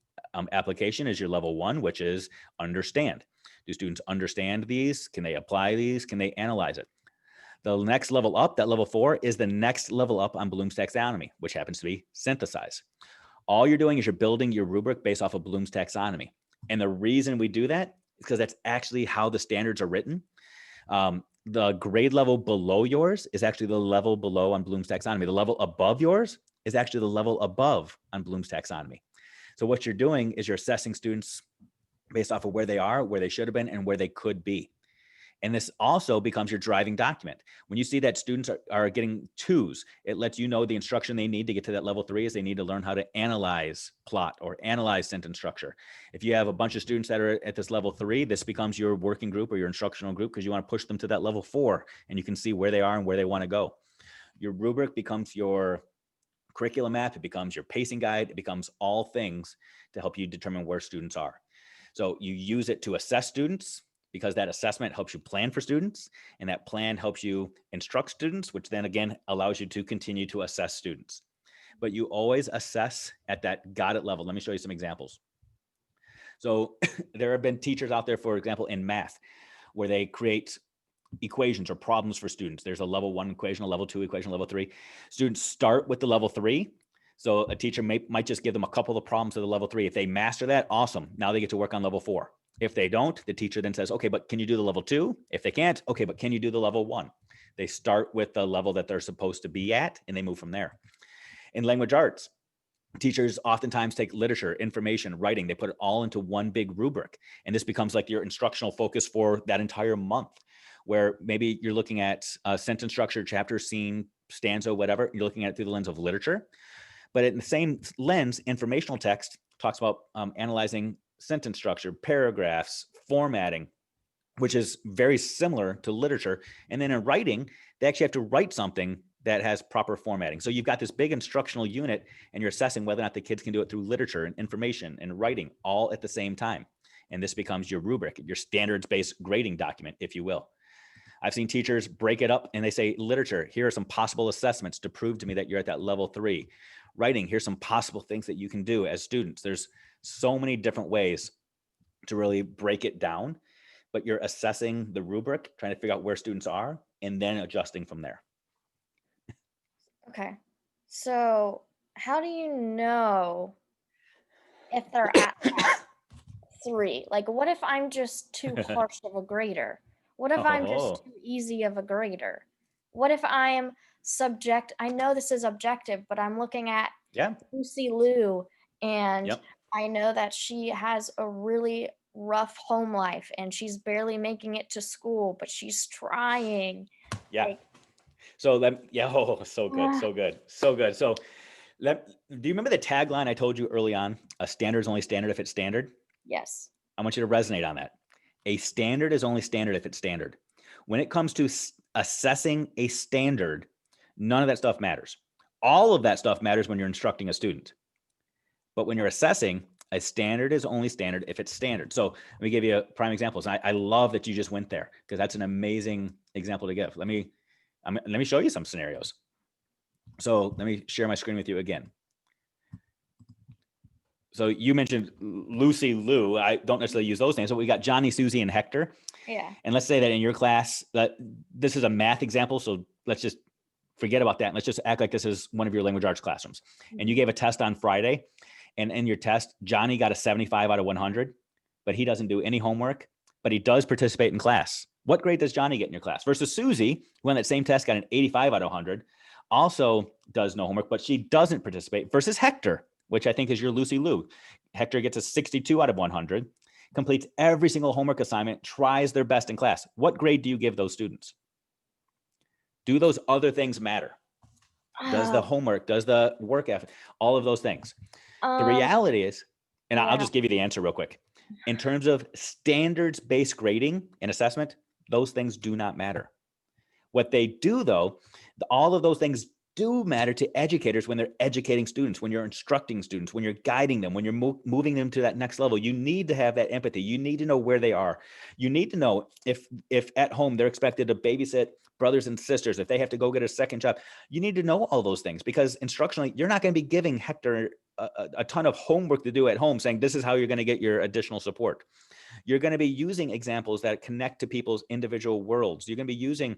application is your level 1, which is understand. Do students understand these? Can they apply these? Can they analyze it? The next level up, that level 4, is the next level up on Bloom's taxonomy, which happens to be synthesize. All you're doing is you're building your rubric based off of Bloom's taxonomy. And the reason we do that is because that's actually how the standards are written. The grade level below yours is actually the level below on Bloom's taxonomy. The level above yours is actually the level above on Bloom's taxonomy. So what you're doing is you're assessing students based off of where they are, where they should have been, and where they could be. And this also becomes your driving document. When you see that students are getting 2s, it lets you know the instruction they need to get to that level 3 is they need to learn how to analyze plot or analyze sentence structure. If you have a bunch of students that are at this level 3, this becomes your working group or your instructional group because you want to push them to that level 4 and you can see where they are and where they want to go. Your rubric becomes your curriculum map. It becomes your pacing guide. It becomes all things to help you determine where students are. So you use it to assess students, because that assessment helps you plan for students, and that plan helps you instruct students, which then again allows you to continue to assess students. But you always assess at that got it level. Let me show you some examples. So there have been teachers out there, for example, in math, where they create equations or problems for students. There's a level 1 equation, a level 2 equation, level 3. Students start with the level 3. So a teacher might just give them a couple of problems to the level 3. If they master that, awesome. Now they get to work on level 4. If they don't, the teacher then says, okay, but can you do the level 2? If they can't, okay, but can you do the level 1? They start with the level that they're supposed to be at, and they move from there. In language arts, teachers oftentimes take literature, information, writing, they put it all into one big rubric. And this becomes like your instructional focus for that entire month, where maybe you're looking at sentence structure, chapter, scene, stanza, whatever. You're looking at it through the lens of literature. But in the same lens, informational text talks about analyzing sentence structure, paragraphs, formatting, which is very similar to literature. And then in writing, they actually have to write something that has proper formatting. So you've got this big instructional unit, and you're assessing whether or not the kids can do it through literature and information and writing all at the same time. And this becomes your rubric, your standards-based grading document, if you will. I've seen teachers break it up and they say, literature, here are some possible assessments to prove to me that you're at that level 3. Writing, here's some possible things that you can do as students. There's so many different ways to really break it down, but you're assessing the rubric, trying to figure out where students are, and then adjusting from there. Okay. So, how do you know if they're at that 3? Like, what if I'm just too harsh of a grader? What if I'm just Oh, too easy of a grader? What if I'm I know this is objective, but I'm looking at yeah. Lucy Liu, and Yep. I know that she has a really rough home life and she's barely making it to school, but she's trying. Yeah. Like, So yeah, oh, so good, ah, so good, so good. So do you remember the tagline I told you early on? A standard is only standard if it's standard. yes. I want you to resonate on that. A standard is only standard if it's standard. When it comes to assessing a standard, none of that stuff matters. All of that stuff matters when you're instructing a student. But when you're assessing, a standard is only standard if it's standard. So let me give you a prime examples. I love that you just went there because that's an amazing example to give. Let me show you some scenarios. So let me share my screen with you again. So you mentioned Lucy Lou. I don't necessarily use those names, but we got Johnny, Susie, and Hector. Yeah. And let's say that in your class, that this is a math example. So let's just forget about that. Let's just act like this is one of your language arts classrooms. And you Mhm. gave a test on Friday. And in your test, Johnny got a 75 out of 100, but he doesn't do any homework, but he does participate in class. What grade does Johnny get in your class? Versus Susie, who on that same test got an 85 out of 100, also does no homework, but she doesn't participate. Versus Hector, which I think is your Lucy Lou. Hector gets a 62 out of 100, completes every single homework assignment, tries their best in class. What grade do you give those students? Do those other things matter? Does the Oh, homework, does the work effort, all of those things? The um, reality is, and I'll yeah. just give you the answer real quick. In terms of standards-based grading and assessment, those things do not matter. What they do, though, all of those things do matter to educators when they're educating students, when you're instructing students, when you're guiding them, when you're moving them to that next level. You need to have that empathy. You need to know where they are. You need to know if at home they're expected to babysit brothers and sisters, if they have to go get a second job. You need to know all those things because instructionally, you're not going to be giving Hector a ton of homework to do at home saying this is how you're going to get your additional support. You're going to be using examples that connect to people's individual worlds. You're going to be using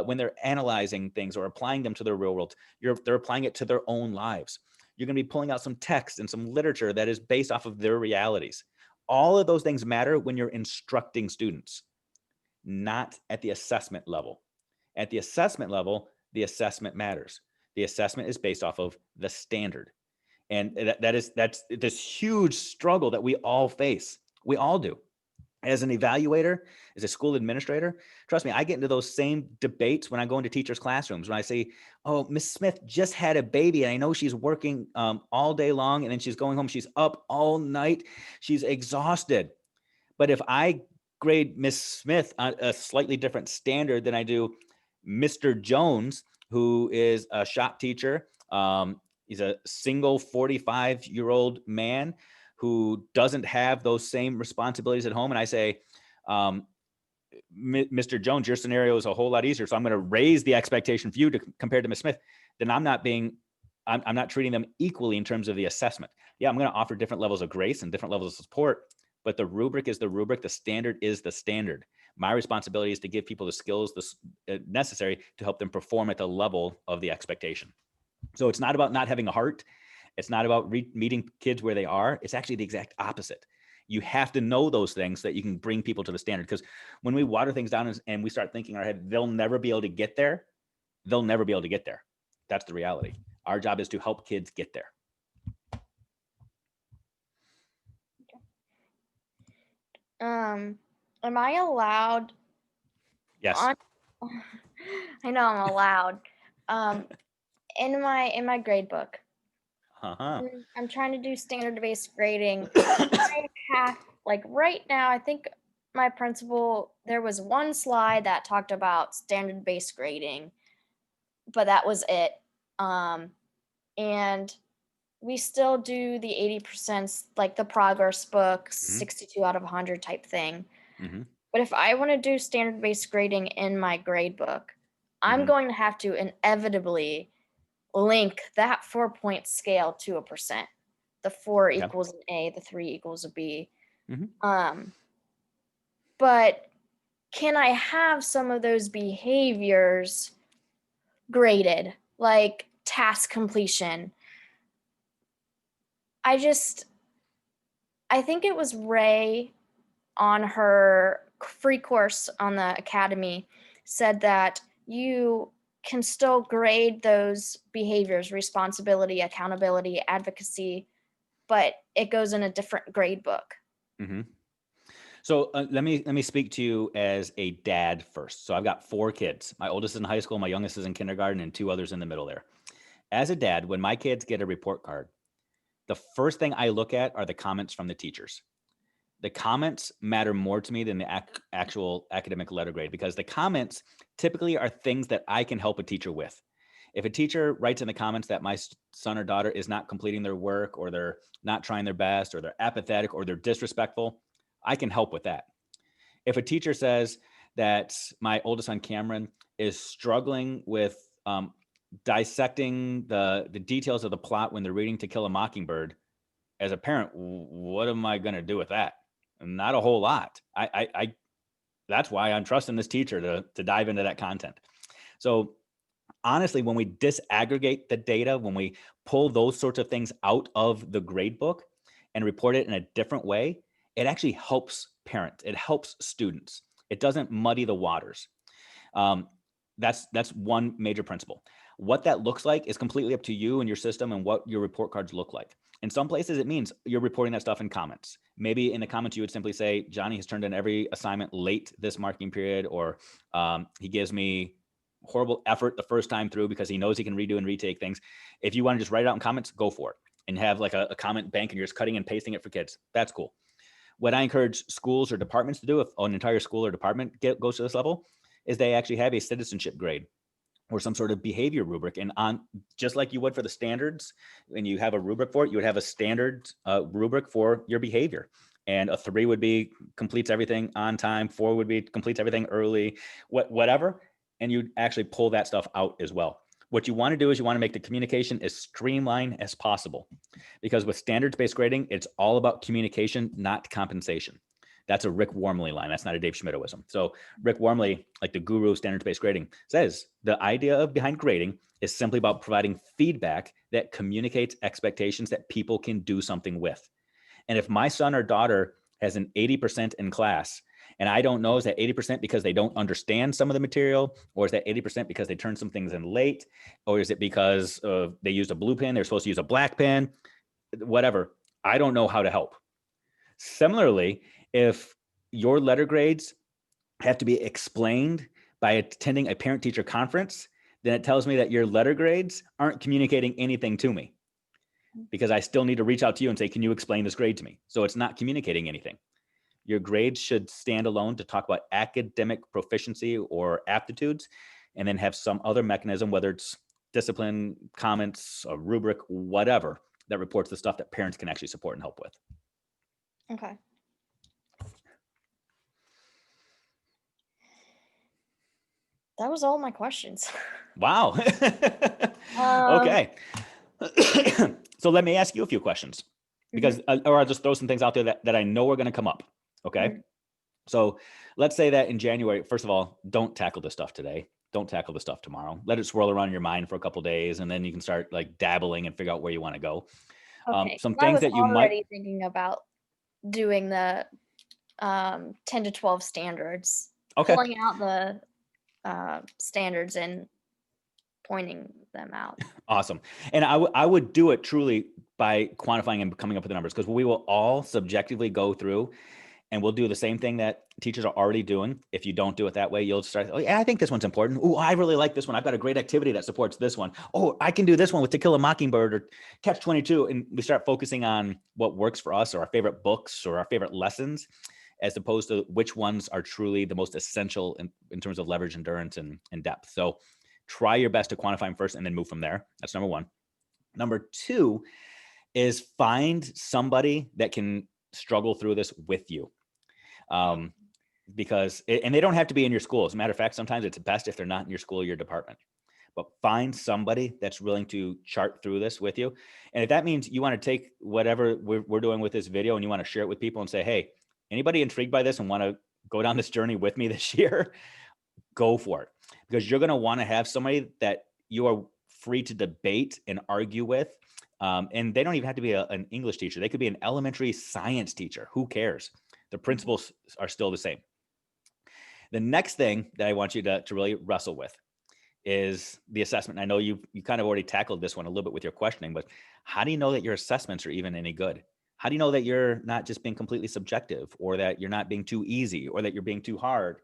when they're analyzing things or applying them to their real world, they're applying it to their own lives. You're going to be pulling out some text and some literature that is based off of their realities. All of those things matter when you're instructing students, not at the assessment level. At the assessment level, the assessment matters. The assessment is based off of the standard. And that's this huge struggle that we all face. We all do. As an evaluator, as a school administrator, trust me, I get into those same debates when I go into teachers' classrooms. When I say, "Oh, Miss Smith just had a baby, and I know she's working all day long, and then she's going home. She's up all night. She's exhausted." But if I grade Miss Smith on a slightly different standard than I do Mr. Jones, who is a shop teacher, he's a single 45-year-old man who doesn't have those same responsibilities at home. And I say, Mr. Jones, your scenario is a whole lot easier. So I'm going to raise the expectation for you to compared to Miss Smith. Then I'm not treating them equally in terms of the assessment. Yeah, I'm going to offer different levels of grace and different levels of support, but the rubric is the rubric. The standard is the standard. My responsibility is to give people the skills necessary to help them perform at the level of the expectation. So it's not about not having a heart. It's not about meeting kids where they are. It's actually the exact opposite. You have to know those things so that you can bring people to the standard. Because when we water things down and we start thinking in our head, they'll never be able to get there. They'll never be able to get there. That's the reality. Our job is to help kids get there. Am I allowed Yes. on I know I'm allowed. In my grade book. Uh-huh. I'm trying to do standard-based grading. I have, like, right now, I think my principal, there was one slide that talked about standard-based grading, but that was it. And we still do the 80%, like the progress book, 62 out of 100 type thing. Mm-hmm. But if I want to do standard-based grading in my grade book, I'm going to have to inevitably link that 4-point scale to a percent. The 4 equals an A, the 3 equals a B. But can I have some of those behaviors graded, like task completion? I think it was Ray on her free course on the academy said that you can still grade those behaviors, responsibility, accountability, advocacy, but it goes in a different grade book. So let me speak to you as a dad first. So I've got 4 kids. My oldest is in high school, my youngest is in kindergarten, and 2 others in the middle there. As a dad, when my kids get a report card, the first thing I look at are the comments from the teachers. The comments matter more to me than the actual academic letter grade, because the comments typically are things that I can help a teacher with. If a teacher writes in the comments that my son or daughter is not completing their work, or they're not trying their best, or they're apathetic, or they're disrespectful, I can help with that. If a teacher says that my oldest son, Cameron, is struggling with dissecting the details of the plot when they're reading To Kill a Mockingbird, as a parent, what am I going to do with that? Not a whole lot. I that's why I'm trusting this teacher to dive into that content. So honestly, when we disaggregate the data, when we pull those sorts of things out of the grade book and report it in a different way, it actually helps parents. It helps students. It doesn't muddy the waters. That's one major principle. What that looks like is completely up to you and your system and what your report cards look like. In some places, it means you're reporting that stuff in comments. Maybe in the comments, you would simply say, Johnny has turned in every assignment late this marking period, or he gives me horrible effort the first time through because he knows he can redo and retake things. If you want to just write it out in comments, go for it and have like a comment bank and you're just cutting and pasting it for kids. That's cool. What I encourage schools or departments to do, if an entire school or department goes to this level, is they actually have a citizenship grade or some sort of behavior rubric. And on, just like you would for the standards, when you have a rubric for it, you would have a standard rubric for your behavior. And a 3 would be completes everything on time. 4 would be completes everything early, whatever. And you actually pull that stuff out as well. What you want to do is you want to make the communication as streamlined as possible, because with standards-based grading, it's all about communication, not compensation. That's a Rick Wormley line. That's not a Dave Schmittoism. So Rick Wormley, like the guru of standards-based grading, says the idea behind grading is simply about providing feedback that communicates expectations that people can do something with. And if my son or daughter has an 80% in class, and I don't know, is that 80% because they don't understand some of the material, or is that 80% because they turned some things in late, or is it because they used a blue pen, they're supposed to use a black pen, whatever. I don't know how to help. Similarly, if your letter grades have to be explained by attending a parent-teacher conference, then it tells me that your letter grades aren't communicating anything to me, because I still need to reach out to you and say, can you explain this grade to me? So it's not communicating anything. Your grades should stand alone to talk about academic proficiency or aptitudes, and then have some other mechanism, whether it's discipline, comments, a rubric, whatever, that reports the stuff that parents can actually support and help with. Okay. That was all my questions. Wow. Okay. So let me ask you a few questions. because, or I'll just throw some things out there that I know are going to come up. Okay. Mhm. So let's say that in January, first of all, don't tackle this stuff today. Don't tackle the stuff tomorrow. Let it swirl around in your mind for a couple days, and then you can start like dabbling and figure out where you want to go. Okay, Some 'cause I things was that you might, already thinking about doing the, 10 to 12 standards, okay, pulling out the, standards and pointing them out. awesome. And I would do it truly by quantifying and coming up with the numbers, because we will all subjectively go through and we'll do the same thing that teachers are already doing. If you don't do it that way, you'll start, oh, yeah, I think this one's important. Oh, I really like this one. I've got a great activity that supports this one. Oh, I can do this one with To Kill a Mockingbird or Catch 22. And we start focusing on what works for us or our favorite books or our favorite lessons, as opposed to which ones are truly the most essential in terms of leverage, endurance, and depth. So try your best to quantify them first and then move from there. That's number one. Number two is find somebody that can struggle through this with you. Um, because, and they don't have to be in your school. As a matter of fact, sometimes it's best if they're not in your school or your department. But find somebody that's willing to chart through this with you. And if that means you want to take whatever we're doing with this video and you want to share it with people and say, hey, anybody intrigued by this and want to go down this journey with me this year, go for it. Because you're going to want to have somebody that you are free to debate and argue with. And they don't even have to be an English teacher. They could be an elementary science teacher. Who cares? The principles are still the same. The next thing that I want you to really wrestle with is the assessment. I know you kind of already tackled this one a little bit with your questioning, but how do you know that your assessments are even any good? How do you know that you're not just being completely subjective, or that you're not being too easy, or that you're being too hard?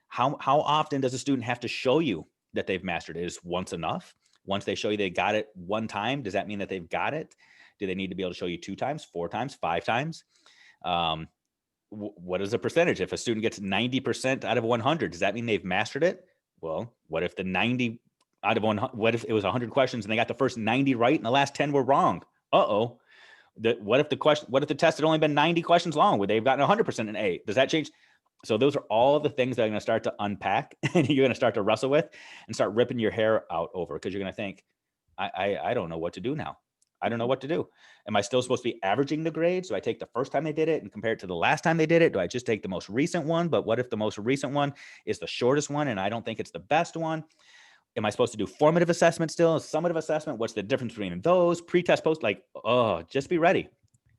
How often does a student have to show you that they've mastered it? Is once enough? Once they show you they got it one time, does that mean that they've got it? Do they need to be able to show you 2 times, 4 times, 5 times? Um, what is the percentage? If a student gets 90% out of 100, does that mean they've mastered it? Well, what if the 90 out of 100, what if it was 100 questions and they got the first 90 right and the last 10 were wrong? Uh-oh. What if the test had only been 90 questions long? Would they have gotten 100% an A? Does that change? So those are all the things that are going to start to unpack and you're going to start to wrestle with and start ripping your hair out over, because you're going to think, I don't know what to do now. I don't know what to do. Am I still supposed to be averaging the grades? Do I take the first time they did it and compare it to the last time they did it? Do I just take the most recent one? But what if the most recent one is the shortest one and I don't think it's the best one? Am I supposed to do formative assessment still? Summative assessment? What's the difference between those? Pre-test, post? Like, oh, just be ready.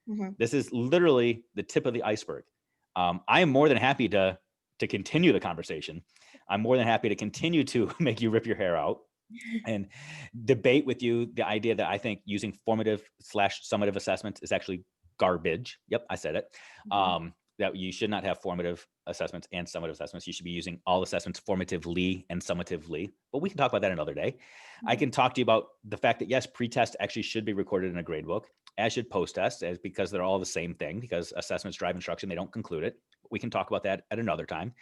Mhm. This is literally the tip of the iceberg. I am more than happy to continue the conversation. I'm more than happy to continue to make you rip your hair out and debate with you the idea that I think using formative/summative assessments is actually garbage. Yep, I said it. Mhm. That you should not have formative assessments and summative assessments. You should be using all assessments formatively and summatively. But we can talk about that another day. I Mhm. can talk to you about the fact that yes, pre-test actually should be recorded in a grade book, as should post-test, as because they're all the same thing. Because assessments drive instruction, they don't conclude it. We can talk about that at another time.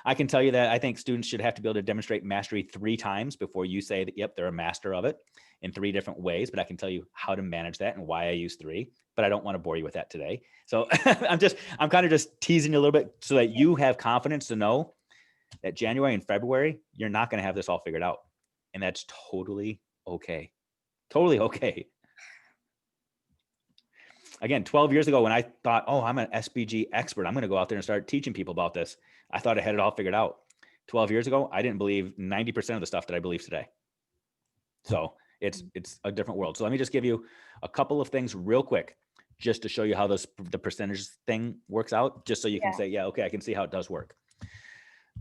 I can tell you that I think students should have to be able to demonstrate mastery 3 times before you say that, yep, they're a master of it in 3 different ways. But I can tell you how to manage that and why I use 3. But I don't want to bore you with that today. So I'm kind of just teasing you a little bit so that you have confidence to know that January and February, you're not going to have this all figured out. And that's totally okay. Totally okay. Again, 12 years ago when I thought, oh, I'm an SBG expert, I'm going to go out there and start teaching people about this, I thought I had it all figured out. 12 years ago, I didn't believe 90% of the stuff that I believe today. So it's a different world. So let me just give you a couple of things real quick, just to show you how the percentage thing works out, just so you can Yeah. say, yeah, okay, I can see how it does work.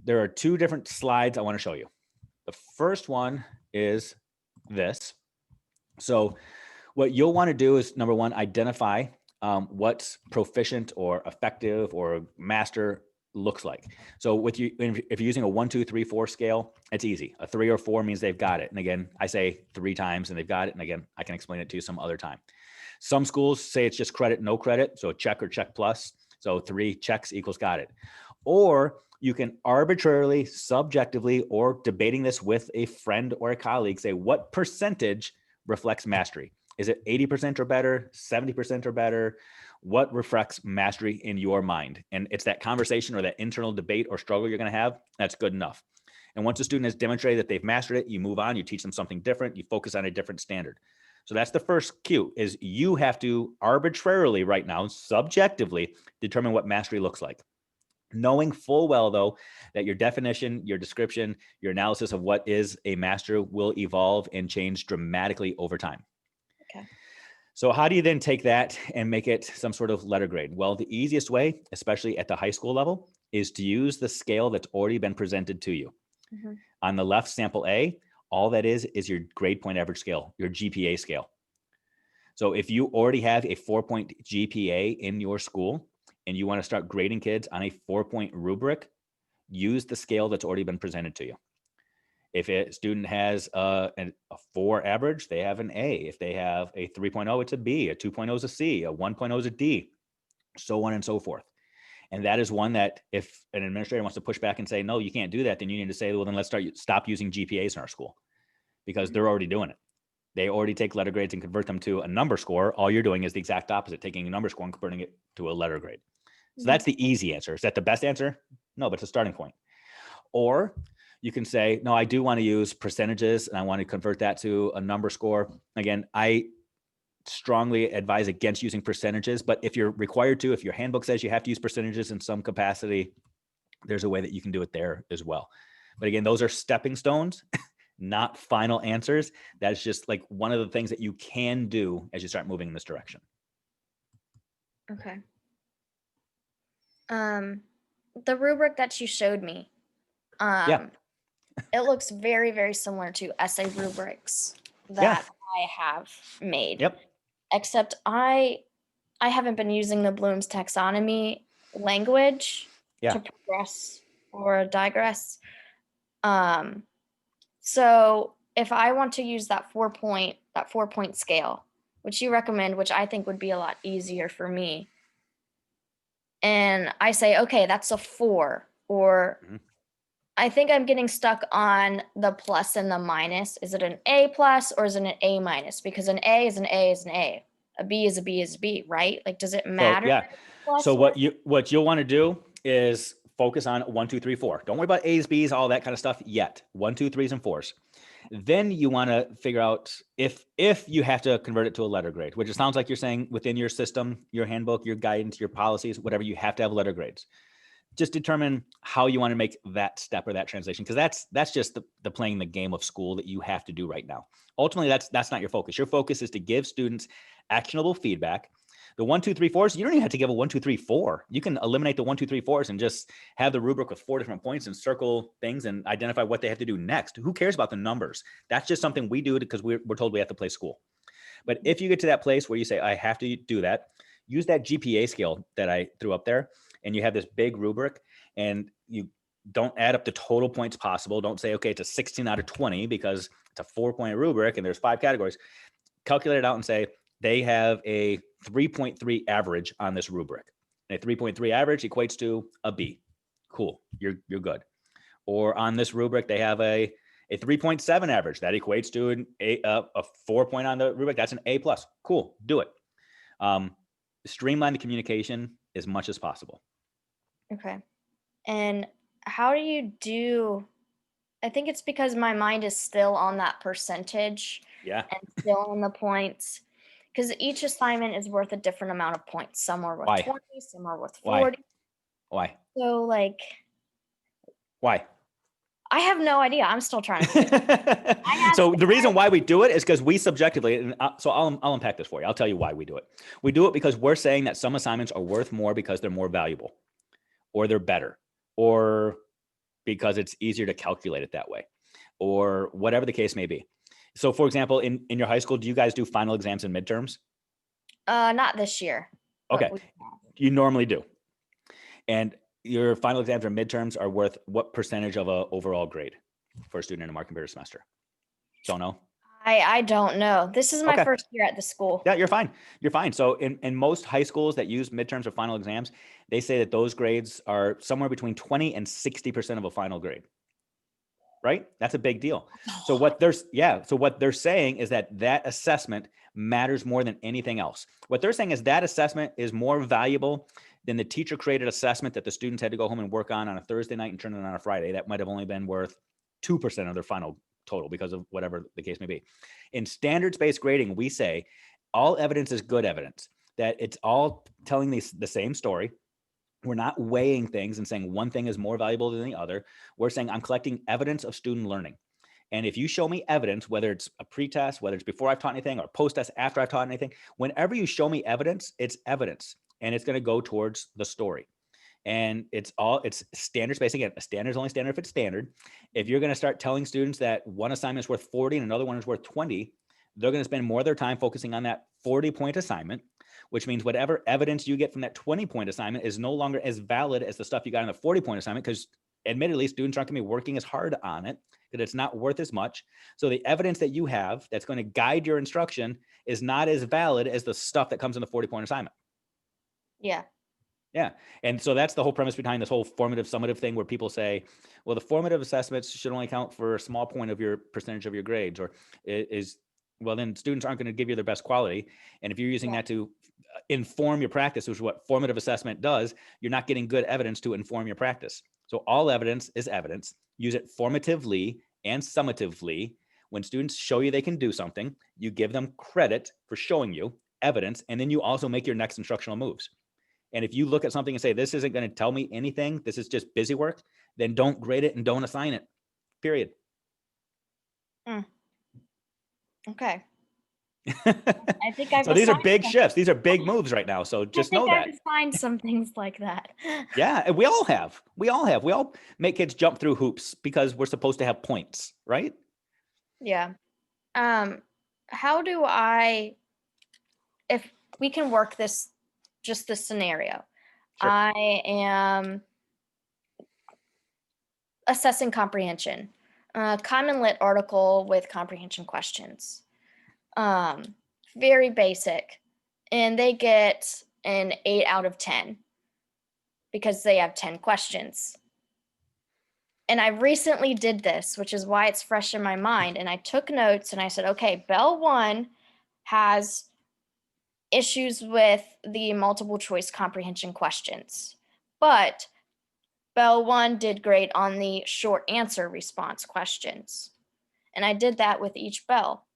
There are 2 different slides I want to show you. The first one is this. So what you'll want to do is, number one, identify what's proficient or effective or master looks like. So with you, if you're using a 1, 2, 3, 4 scale, it's easy. A 3 or 4 means they've got it. And again, I say 3 times and they've got it. And again, I can explain it to you some other time. Some schools say it's just credit, no credit. So a check or check plus. So 3 checks equals got it. Or you can arbitrarily, subjectively, or debating this with a friend or a colleague, say what percentage reflects mastery. Is it 80% or better, 70% or better? What reflects mastery in your mind? And it's that conversation or that internal debate or struggle you're going to have. That's good enough. And once a student has demonstrated that they've mastered it, you move on, you teach them something different, you focus on a different standard. So that's the first cue, is you have to arbitrarily right now, subjectively, determine what mastery looks like. Knowing full well, though, that your definition, your description, your analysis of what is a master will evolve and change dramatically over time. Okay. So how do you then take that and make it some sort of letter grade? Well, the easiest way, especially at the high school level, is to use the scale that's already been presented to you. Mm-hmm. On the left, sample A, all that is your grade point average scale, your GPA scale. So if you already have a 4-point GPA in your school and you want to start grading kids on a 4-point rubric, use the scale that's already been presented to you. If a student has a 4 average, they have an A. If they have a 3.0, it's a B. A 2.0 is a C. A 1.0 is a D, so on and so forth. And that is one that if an administrator wants to push back and say, no, you can't do that, then you need to say, well, then let's stop using GPAs in our school, because they're already doing it. They already take letter grades and convert them to a number score. All you're doing is the exact opposite, taking a number score and converting it to a letter grade. So that's the easy answer. Is that the best answer? No, but it's a starting point. Or you can say, no, I do want to use percentages and I want to convert that to a number score. Again, I strongly advise against using percentages, but if you're required to, if your handbook says you have to use percentages in some capacity, there's a way that you can do it there as well. But again, those are stepping stones, not final answers. That's just like one of the things that you can do as you start moving in this direction. Okay. The rubric that you showed me, it looks very, very similar to essay rubrics that I have made. Yep. Except I haven't been using the Bloom's taxonomy language to progress or digress. So if I want to use that 4-point scale, which you recommend, which I think would be a lot easier for me, and I say, okay, that's a 4, or I think I'm getting stuck on the plus and the minus. Is it an A plus or is it an A minus? Because an A is an A is an A. A B is a B is a B, right? Like, does it matter? So what you'll want to do is focus on 1, 2, 3, 4. Don't worry about A's, B's, all that kind of stuff yet. 1, 2, 3s, and 4s. Then you want to figure out if you have to convert it to a letter grade, which it sounds like you're saying within your system, your handbook, your guidance, your policies, whatever, you have to have letter grades. Just determine how you want to make that step or that translation, because that's just the playing the game of school that you have to do right now. Ultimately, that's not your focus. Your focus is to give students actionable feedback. The 1, 2, 3, 4s, you don't even have to give a 1, 2, 3, 4. You can eliminate the 1, 2, 3, 4s and just have the rubric with 4 different points and circle things and identify what they have to do next. Who cares about the numbers? That's just something we do because we're told we have to play school. But if you get to that place where you say, I have to do that, use that GPA scale that I threw up there, and you have this big rubric, and you don't add up the total points possible. Don't say, okay, it's a 16 out of 20 because it's a 4-point rubric and there's 5 categories. Calculate it out and say they have a 3.3 average on this rubric. And a 3.3 average equates to a B. Cool, you're good. Or on this rubric, they have a 3.7 average. That equates to a 4 point on the rubric. That's an A plus. Cool, do it. Streamline the communication as much as possible. Okay. And how do you do, I think it's because my mind is still on that percentage and still on the points, because each assignment is worth a different amount of points. Some are worth 20, some are worth 40. Why? So like, why? I have no idea. I'm still trying to So the reason why we do it is because we subjectively, and so I'll unpack this for you. I'll tell you why we do it. We do it because we're saying that some assignments are worth more because they're more valuable, or they're better, or because it's easier to calculate it that way, or whatever the case may be. So for example, in your high school, do you guys do final exams and midterms? Not this year. Okay. You normally do. And your final exams or midterms are worth what percentage of a overall grade for a student in a marking period semester? Don't know? I don't know. This is my first year at the school. Yeah, you're fine. You're fine. So in most high schools that use midterms or final exams, they say that those grades are somewhere between 20 and 60% of a final grade. Right? That's a big deal. So what they're saying is that assessment matters more than anything else. What they're saying is that assessment is more valuable than the teacher created assessment that the students had to go home and work on a Thursday night and turn it on a Friday. That might have only been worth 2% of their final total because of whatever the case may be. In standards-based grading, we say all evidence is good evidence, that it's all telling the same story. We're not weighing things and saying one thing is more valuable than the other. We're saying I'm collecting evidence of student learning. And if you show me evidence, whether it's a pretest, whether it's before I've taught anything, or post-test after I've taught anything, whenever you show me evidence, it's evidence, and it's going to go towards the story. And it's standards-based. Again, a standard is only standard if it's standard. If you're going to start telling students that one assignment is worth 40 and another one is worth 20, they're going to spend more of their time focusing on that 40-point assignment, which means whatever evidence you get from that 20-point assignment is no longer as valid as the stuff you got in the 40-point assignment, because admittedly, students aren't going to be working as hard on it, that it's not worth as much. So the evidence that you have that's going to guide your instruction is not as valid as the stuff that comes in the 40-point assignment. Yeah. Yeah. And so that's the whole premise behind this whole formative summative thing, where people say, well, the formative assessments should only count for a small point of your percentage of your grades, or well, then students aren't going to give you their best quality. And if you're using that to inform your practice, which is what formative assessment does, you're not getting good evidence to inform your practice. So all evidence is evidence. Use it formatively and summatively. When students show you they can do something, you give them credit for showing you evidence, and then you also make your next instructional moves. And if you look at something and say, this isn't going to tell me anything, this is just busy work, then don't grade it and don't assign it, period. Okay. I think I've so these are big some, shifts. These are big moves right now. So just know that. I've assigned some things like that. Yeah, and we all have. We all make kids jump through hoops because we're supposed to have points, right? Yeah. How do if we can work this scenario, Sure. I am assessing comprehension, common lit article with comprehension questions, very basic, and they get an 8 out of 10 because they have 10 questions. And I recently did this, which is why it's fresh in my mind. And I took notes and I said, okay, Bell 1 has issues with the multiple choice comprehension questions, but Bell 1 did great on the short answer response questions. And I did that with each Bell.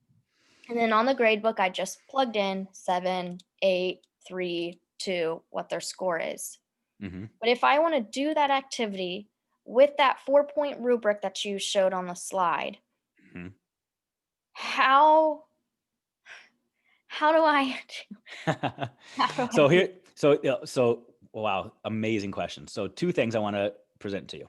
And then on the gradebook, I just plugged in 7, 8, 3, 2, what their score is. Mm-hmm. But if I want to do that activity with that 4-point rubric that you showed on the slide, Mm-hmm. how do I So wow, amazing question. So 2 things I want to present to you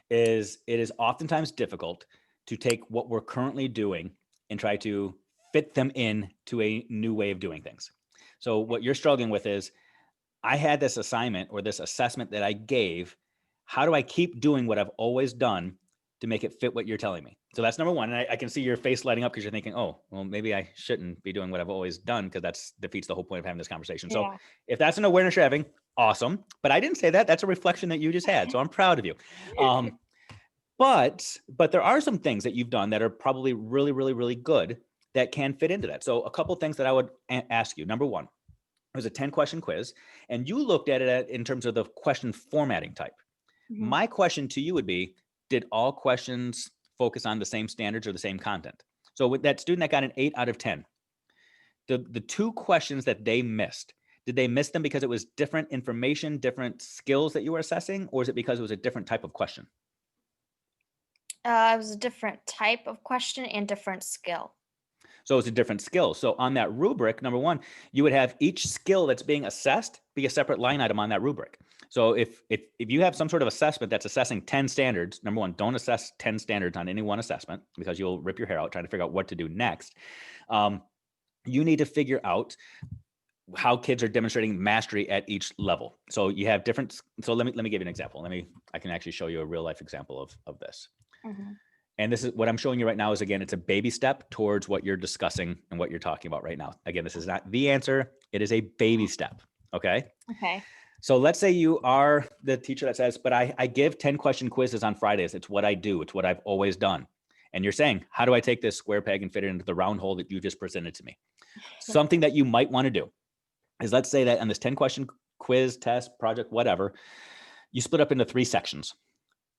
is it is oftentimes difficult to take what we're currently doing and try to fit them in to a new way of doing things. So what you're struggling with is, I had this assignment or this assessment that I gave. How do I keep doing what I've always done to make it fit what you're telling me? So that's number one. And I can see your face lighting up because you're thinking, oh, well, maybe I shouldn't be doing what I've always done, because that defeats the whole point of having this conversation. So if that's an awareness you're having, awesome. But I didn't say that. That's a reflection that you just had. So I'm proud of you. But there are some things that you've done that are probably really, really, really good that can fit into that. So a couple of things that I would ask you. Number one, it was a 10-question quiz, and you looked at it in terms of the question formatting type. Mm-hmm. My question to you would be, did all questions focus on the same standards or the same content? So with that student that got an 8 out of 10, the 2 questions that they missed, did they miss them because it was different information, different skills that you were assessing, or is it because it was a different type of question? It was a different type of question and different skill. So it's a different skill. So on that rubric, number one, you would have each skill that's being assessed be a separate line item on that rubric. So if you have some sort of assessment that's assessing 10 standards, number one, don't assess 10 standards on any one assessment, because you'll rip your hair out trying to figure out what to do next. You need to figure out how kids are demonstrating mastery at each level. So you have different. So let me give you an example. I can actually show you a real life example of this. Mm-hmm. And this is what I'm showing you right now is, again, it's a baby step towards what you're discussing and what you're talking about right now. Again, this is not the answer. It is a baby step. Okay. Okay. So let's say you are the teacher that says, but I give 10-question quizzes on Fridays. It's what I do. It's what I've always done. And you're saying, how do I take this square peg and fit it into the round hole that you just presented to me? Something that you might want to do is, let's say that on this 10-question quiz, test, project, whatever, you split up into 3 sections.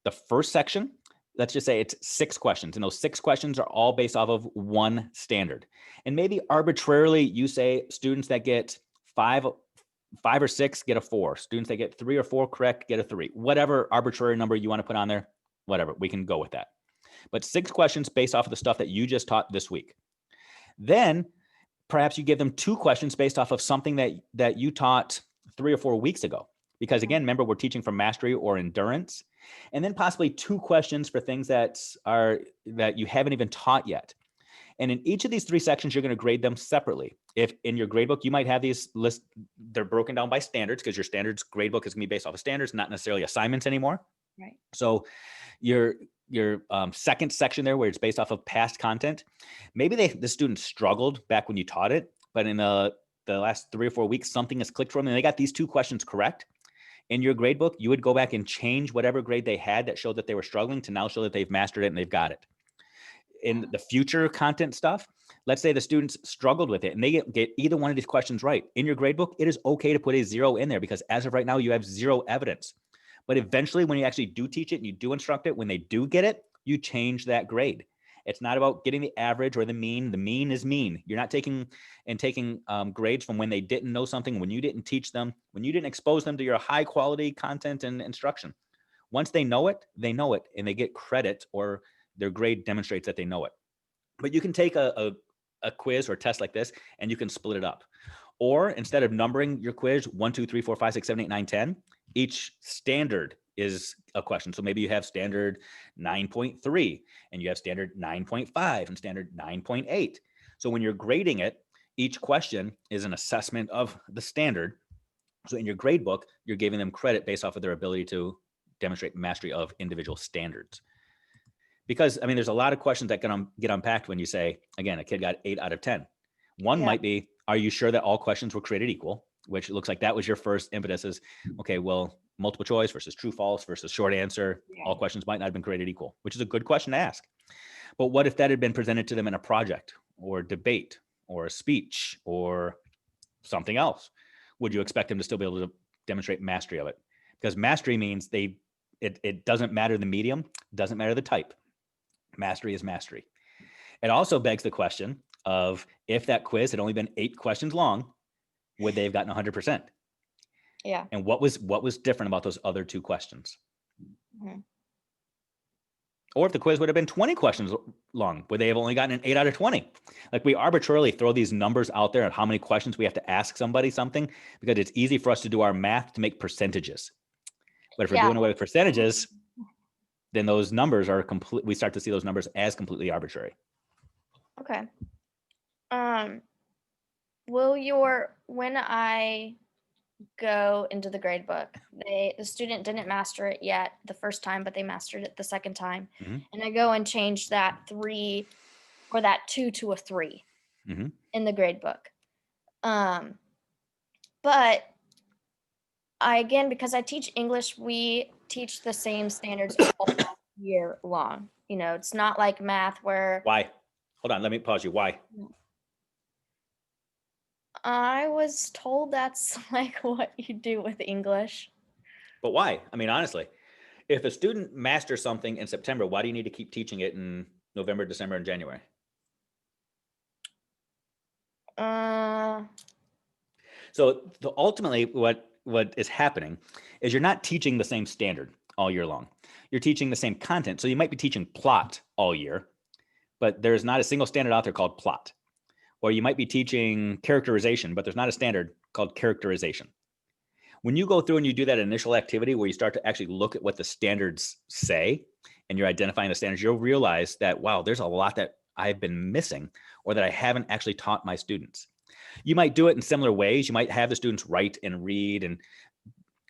The first section let's just say it's 6 questions, and those 6 questions are all based off of one standard. And maybe arbitrarily you say students that get 5 or 6 get a 4. Students that get 3 or 4 correct get a 3. Whatever arbitrary number you want to put on there, whatever, we can go with that. But 6 questions based off of the stuff that you just taught this week. Then perhaps you give them 2 questions based off of something that you taught 3 or 4 weeks ago. Because again, remember, we're teaching for mastery or endurance. And then possibly 2 questions for things that you haven't even taught yet. And in each of these 3 sections, you're going to grade them separately. If in your gradebook, you might have these lists, they're broken down by standards, because your standards gradebook is going to be based off of standards, not necessarily assignments anymore. Right. So your second section there, where it's based off of past content, maybe the students struggled back when you taught it, but in the last 3 or 4 weeks, something has clicked for them and they got these 2 questions correct. In your gradebook, you would go back and change whatever grade they had that showed that they were struggling to now show that they've mastered it and they've got it. In the future content stuff, let's say the students struggled with it and they get either one of these questions right. In your gradebook, it is okay to put a 0 in there, because as of right now, you have 0 evidence. But eventually, when you actually do teach it and you do instruct it, when they do get it, you change that grade. It's not about getting the average or the mean. The mean is mean. You're not taking grades from when they didn't know something, when you didn't teach them, when you didn't expose them to your high quality content and instruction. Once they know it, and they get credit, or their grade demonstrates that they know it. But you can take a quiz or test like this and you can split it up. Or instead of numbering your quiz 1, 2, 3, 4, 5, 6, 7, 8, 9, 10, each standard is a question. So maybe you have standard 9.3 and you have standard 9.5 and standard 9.8. So when you're grading it, each question is an assessment of the standard. So in your grade book, you're giving them credit based off of their ability to demonstrate mastery of individual standards. Because, I mean, there's a lot of questions that can get unpacked when you say, again, a kid got 8 out of 10. One might be, are you sure that all questions were created equal? Which it looks like that was your first impetus is, okay, well, multiple choice versus true, false versus short answer. Yeah. All questions might not have been created equal, which is a good question to ask. But what if that had been presented to them in a project or debate or a speech or something else? Would you expect them to still be able to demonstrate mastery of it? Because mastery means it doesn't matter the medium, doesn't matter the type. Mastery is mastery. It also begs the question of, if that quiz had only been 8 questions long, would they have gotten 100%? Yeah. And what was different about those other 2 questions? Mm-hmm. Or if the quiz would have been 20 questions long, would they have only gotten an 8 out of 20? Like, we arbitrarily throw these numbers out there of how many questions we have to ask somebody something, because it's easy for us to do our math to make percentages. But if we're doing away with percentages, then those numbers are we start to see those numbers as completely arbitrary. Okay. When I go into the grade book, the student didn't master it yet the first time, but they mastered it the second time. Mm-hmm. And I go and change that 3 or that 2 to a 3 mm-hmm. in the grade book. But again, because I teach English, we teach the same standards all year long. You know, it's not like math where... Why? Hold on, let me pause you. Why? I was told that's like what you do with English. But why? I mean, honestly, if a student masters something in September, why do you need to keep teaching it in November, December, and January? So ultimately, what is happening is you're not teaching the same standard all year long. You're teaching the same content. So you might be teaching plot all year, but there's not a single standard out there called plot. Or you might be teaching characterization, but there's not a standard called characterization. When you go through and you do that initial activity where you start to actually look at what the standards say and you're identifying the standards, you'll realize that, wow, there's a lot that I've been missing or that I haven't actually taught my students. You might do it in similar ways. You might have the students write and read,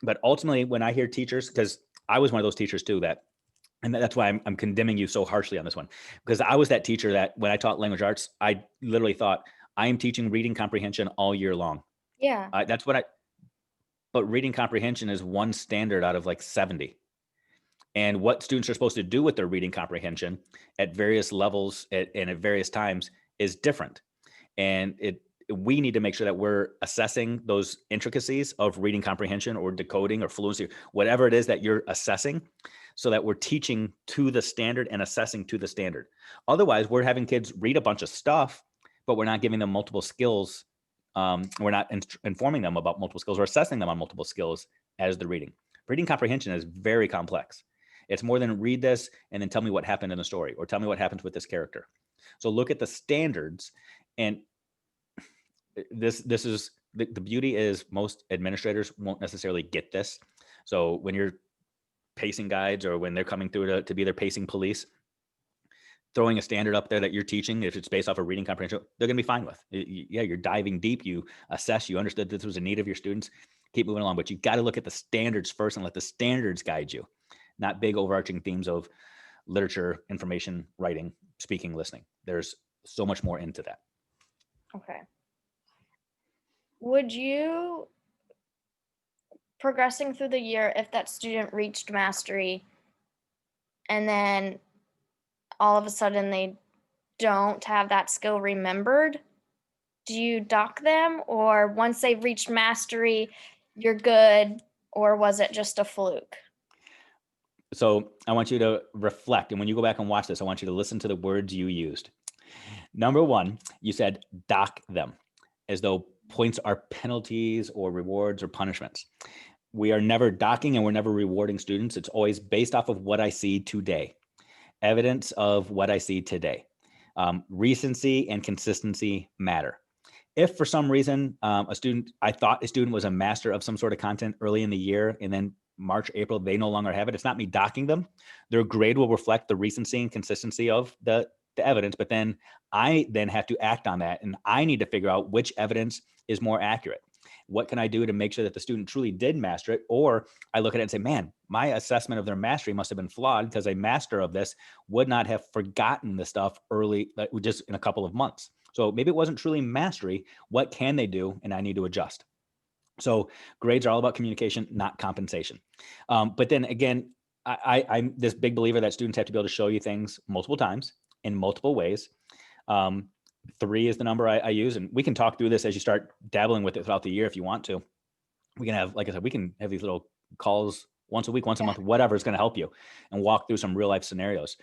but ultimately when I hear teachers, because I was one of those teachers too, and that's why I'm condemning you so harshly on this one, because I was that teacher that when I taught language arts, I literally thought, I am teaching reading comprehension all year long. Yeah. But reading comprehension is one standard out of like 70. And what students are supposed to do with their reading comprehension at various levels and at various times is different. And we need to make sure that we're assessing those intricacies of reading comprehension or decoding or fluency, whatever it is that you're assessing, so that we're teaching to the standard and assessing to the standard. Otherwise, we're having kids read a bunch of stuff, but we're not giving them multiple skills. We're not informing them about multiple skills or assessing them on multiple skills as they're reading. Reading comprehension is very complex. It's more than read this and then tell me what happened in the story or tell me what happens with this character. So look at the standards, and this is the beauty is most administrators won't necessarily get this. So when you're pacing guides or when they're coming through to be their pacing police, throwing a standard up there that you're teaching, if it's based off of reading comprehension, they're going to be fine with. Yeah, you're diving deep. You assess, you understood this was a need of your students. Keep moving along. But you got to look at the standards first and let the standards guide you, not big overarching themes of literature, information, writing, speaking, listening. There's so much more into that. Okay. Would you, progressing through the year, if that student reached mastery and then all of a sudden they don't have that skill remembered, do you dock them, or once they've reached mastery, you're good, or was it just a fluke? So I want you to reflect. And when you go back and watch this, I want you to listen to the words you used. Number one, you said dock them as though points are penalties or rewards or punishments. We are never docking and we're never rewarding students. It's always based off of what I see today, evidence of what I see today. Recency and consistency matter. If for some reason I thought a student was a master of some sort of content early in the year, and then March, April, they no longer have it, it's not me docking them. Their grade will reflect the recency and consistency of the evidence, but then I then have to act on that. And I need to figure out which evidence is more accurate. What can I do to make sure that the student truly did master it? Or I look at it and say, man, my assessment of their mastery must have been flawed because a master of this would not have forgotten the stuff early, just in a couple of months. So maybe it wasn't truly mastery. What can they do? And I need to adjust. So grades are all about communication, not compensation. But then again, I'm this big believer that students have to be able to show you things multiple times in multiple ways. 3 is the number I use, and we can talk through this as you start dabbling with it throughout the year if you want to. We can have, like I said, we can have these little calls once a week, once a month, whatever is going to help you, and walk through some real life scenarios.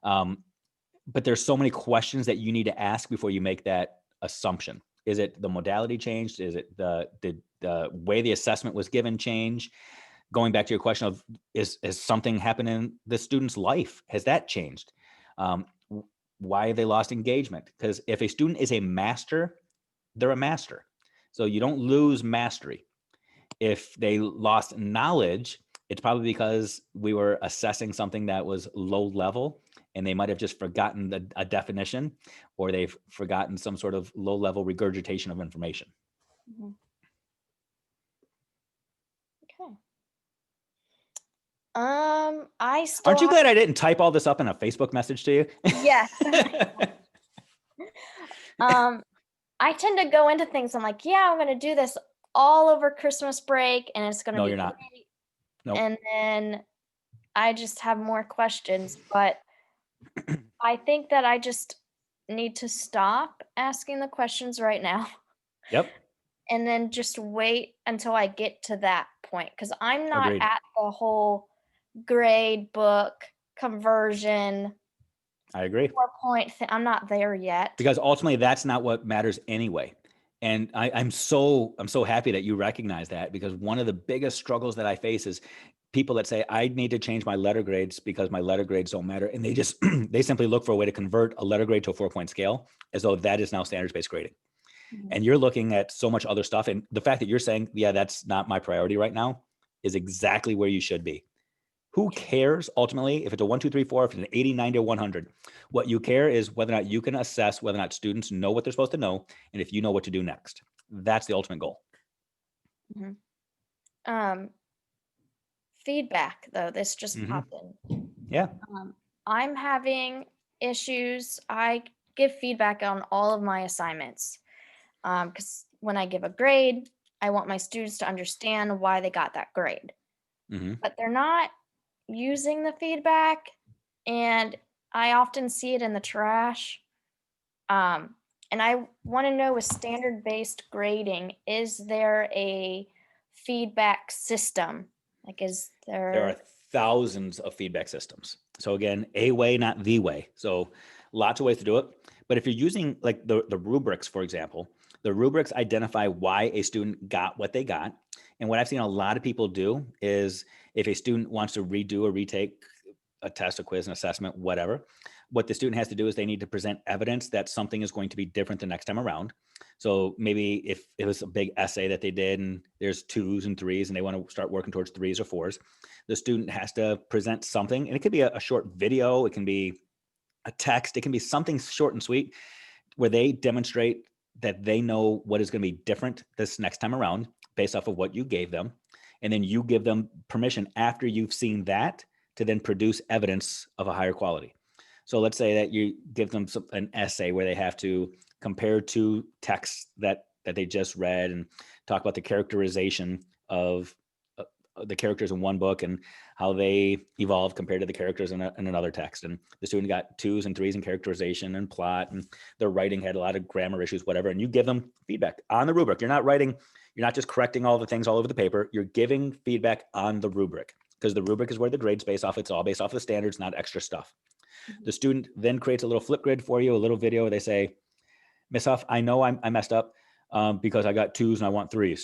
But there's so many questions that you need to ask before you make that assumption. Is it the modality changed? Is it the way the assessment was given change? Going back to your question of, is something happened in the student's life? Has that changed? Why have they lost engagement? Because if a student is a master, they're a master. So you don't lose mastery. If they lost knowledge, it's probably because we were assessing something that was low level and they might have just forgotten a definition, or they've forgotten some sort of low level regurgitation of information. Mm-hmm. Okay. I still Aren't you glad I didn't type all this up in a Facebook message to you? Yes. I tend to go into things, I'm like, yeah, I'm going to do this all over Christmas break and it's going to No, be you're not. great. Nope. And then I just have more questions, but I think that I just need to stop asking the questions right now Yep. and then just wait until I get to that point, because I'm not Agreed. at the whole grade book conversion I agree. 4-point thing. I'm not there yet. Because ultimately that's not what matters anyway. And I'm so happy that you recognize that, because one of the biggest struggles that I face is people that say, I need to change my letter grades because my letter grades don't matter. And they just, they simply look for a way to convert a letter grade to a 4-point scale as though that is now standards-based grading. Mhm. And you're looking at so much other stuff. And the fact that you're saying, yeah, that's not my priority right now, is exactly where you should be. Who cares ultimately if it's a 1, 2, 3, 4, if it's an 80, 90, or 100? What you care is whether or not you can assess whether or not students know what they're supposed to know, and if you know what to do next. That's the ultimate goal. Mhm. Um, Feedback, though, this just Mm-hmm. popped in. Yeah. I'm having issues. I give feedback on all of my assignments, because when I give a grade, I want my students to understand why they got that grade. Mm-hmm. But they're not using the feedback, and I often see it in the trash. And I want to know, with standard-based grading, is there a feedback system? Like, is There are there? thousands of feedback systems. So again, a way, not the way. So lots of ways to do it. But if you're using like the rubrics, for example, the rubrics identify why a student got what they got. And what I've seen a lot of people do is if a student wants to redo or retake a test, a quiz, an assessment, whatever, what the student has to do is they need to present evidence that something is going to be different the next time around. So maybe if it was a big essay that they did and there's 2s and 3s and they want to start working towards 3s or 4s, the student has to present something. And it could be a short video, it can be a text, it can be something short and sweet where they demonstrate that they know what is going to be different this next time around based off of what you gave them. And then you give them permission after you've seen that to then produce evidence of a higher quality. So let's say that you give them an essay where they have to compare two texts that they just read and talk about the characterization of the characters in one book and how they evolve compared to the characters in another text. And the student got 2s and 3s in characterization and plot, and their writing had a lot of grammar issues, whatever. And you give them feedback on the rubric. You're not just correcting all the things all over the paper. You're giving feedback on the rubric, because the rubric is where the grade's based off. It's all based off the standards, not extra stuff. Mm-hmm. The student then creates a little flip grid for you, a little video where they say, Miss Huff, I know I messed up because I got 2s and I want 3s.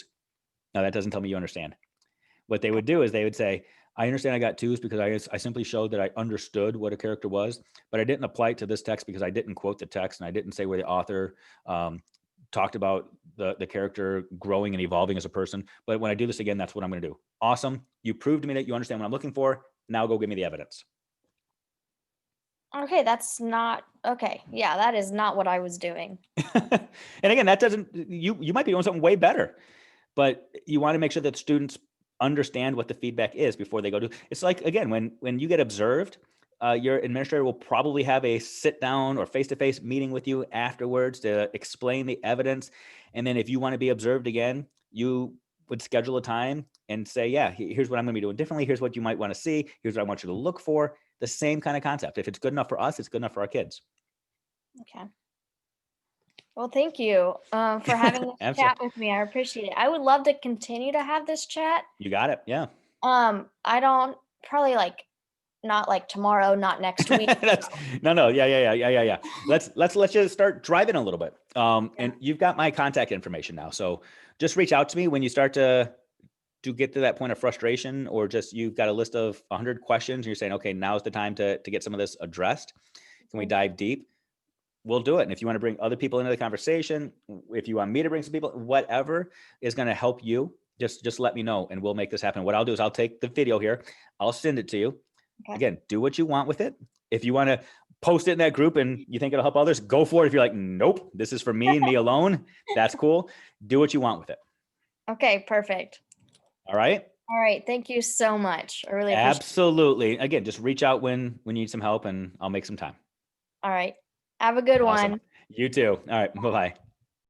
Now that doesn't tell me you understand. What they would do is they would say, I understand I got 2s because I simply showed that I understood what a character was, but I didn't apply it to this text because I didn't quote the text and I didn't say where the author talked about the character growing and evolving as a person. But when I do this again, that's what I'm going to do. Awesome. You proved to me that you understand what I'm looking for. Now go give me the evidence. Okay, that's not okay. Yeah, that is not what I was doing. And again, that doesn't, you might be doing something way better, but you want to make sure that students understand what the feedback is before they go to. It's like, again, when you get observed, your administrator will probably have a sit down or face-to-face meeting with you afterwards to explain the evidence. And then if you want to be observed again, you would schedule a time and say, yeah, here's what I'm going to be doing differently. Here's what you might want to see. Here's what I want you to look for. The same kind of concept. If it's good enough for us, it's good enough for our kids. Okay. Well, thank you for having this chat with me. I appreciate it. I would love to continue to have this chat. You got it. Yeah. I don't probably not like tomorrow, not next week. No. Yeah. Let's just start driving a little bit. And you've got my contact information now. So just reach out to me when you start to get to that point of frustration, or just you've got a list of 100 questions and you're saying, okay, now's the time to get some of this addressed. Can we dive deep? We'll do it. And if you want to bring other people into the conversation, if you want me to bring some people, whatever is going to help you, just let me know and we'll make this happen. What I'll do is I'll take the video here. I'll send it to you. Okay. Again, do what you want with it. If you want to post it in that group and you think it'll help others, go for it. If you're like, nope, this is for me and me alone, that's cool. Do what you want with it. Okay, perfect. All right. All right. Thank you so much. I really appreciate it. Absolutely. Again, just reach out when you need some help and I'll make some time. All right. Have a good one. You too. All right. Bye-bye.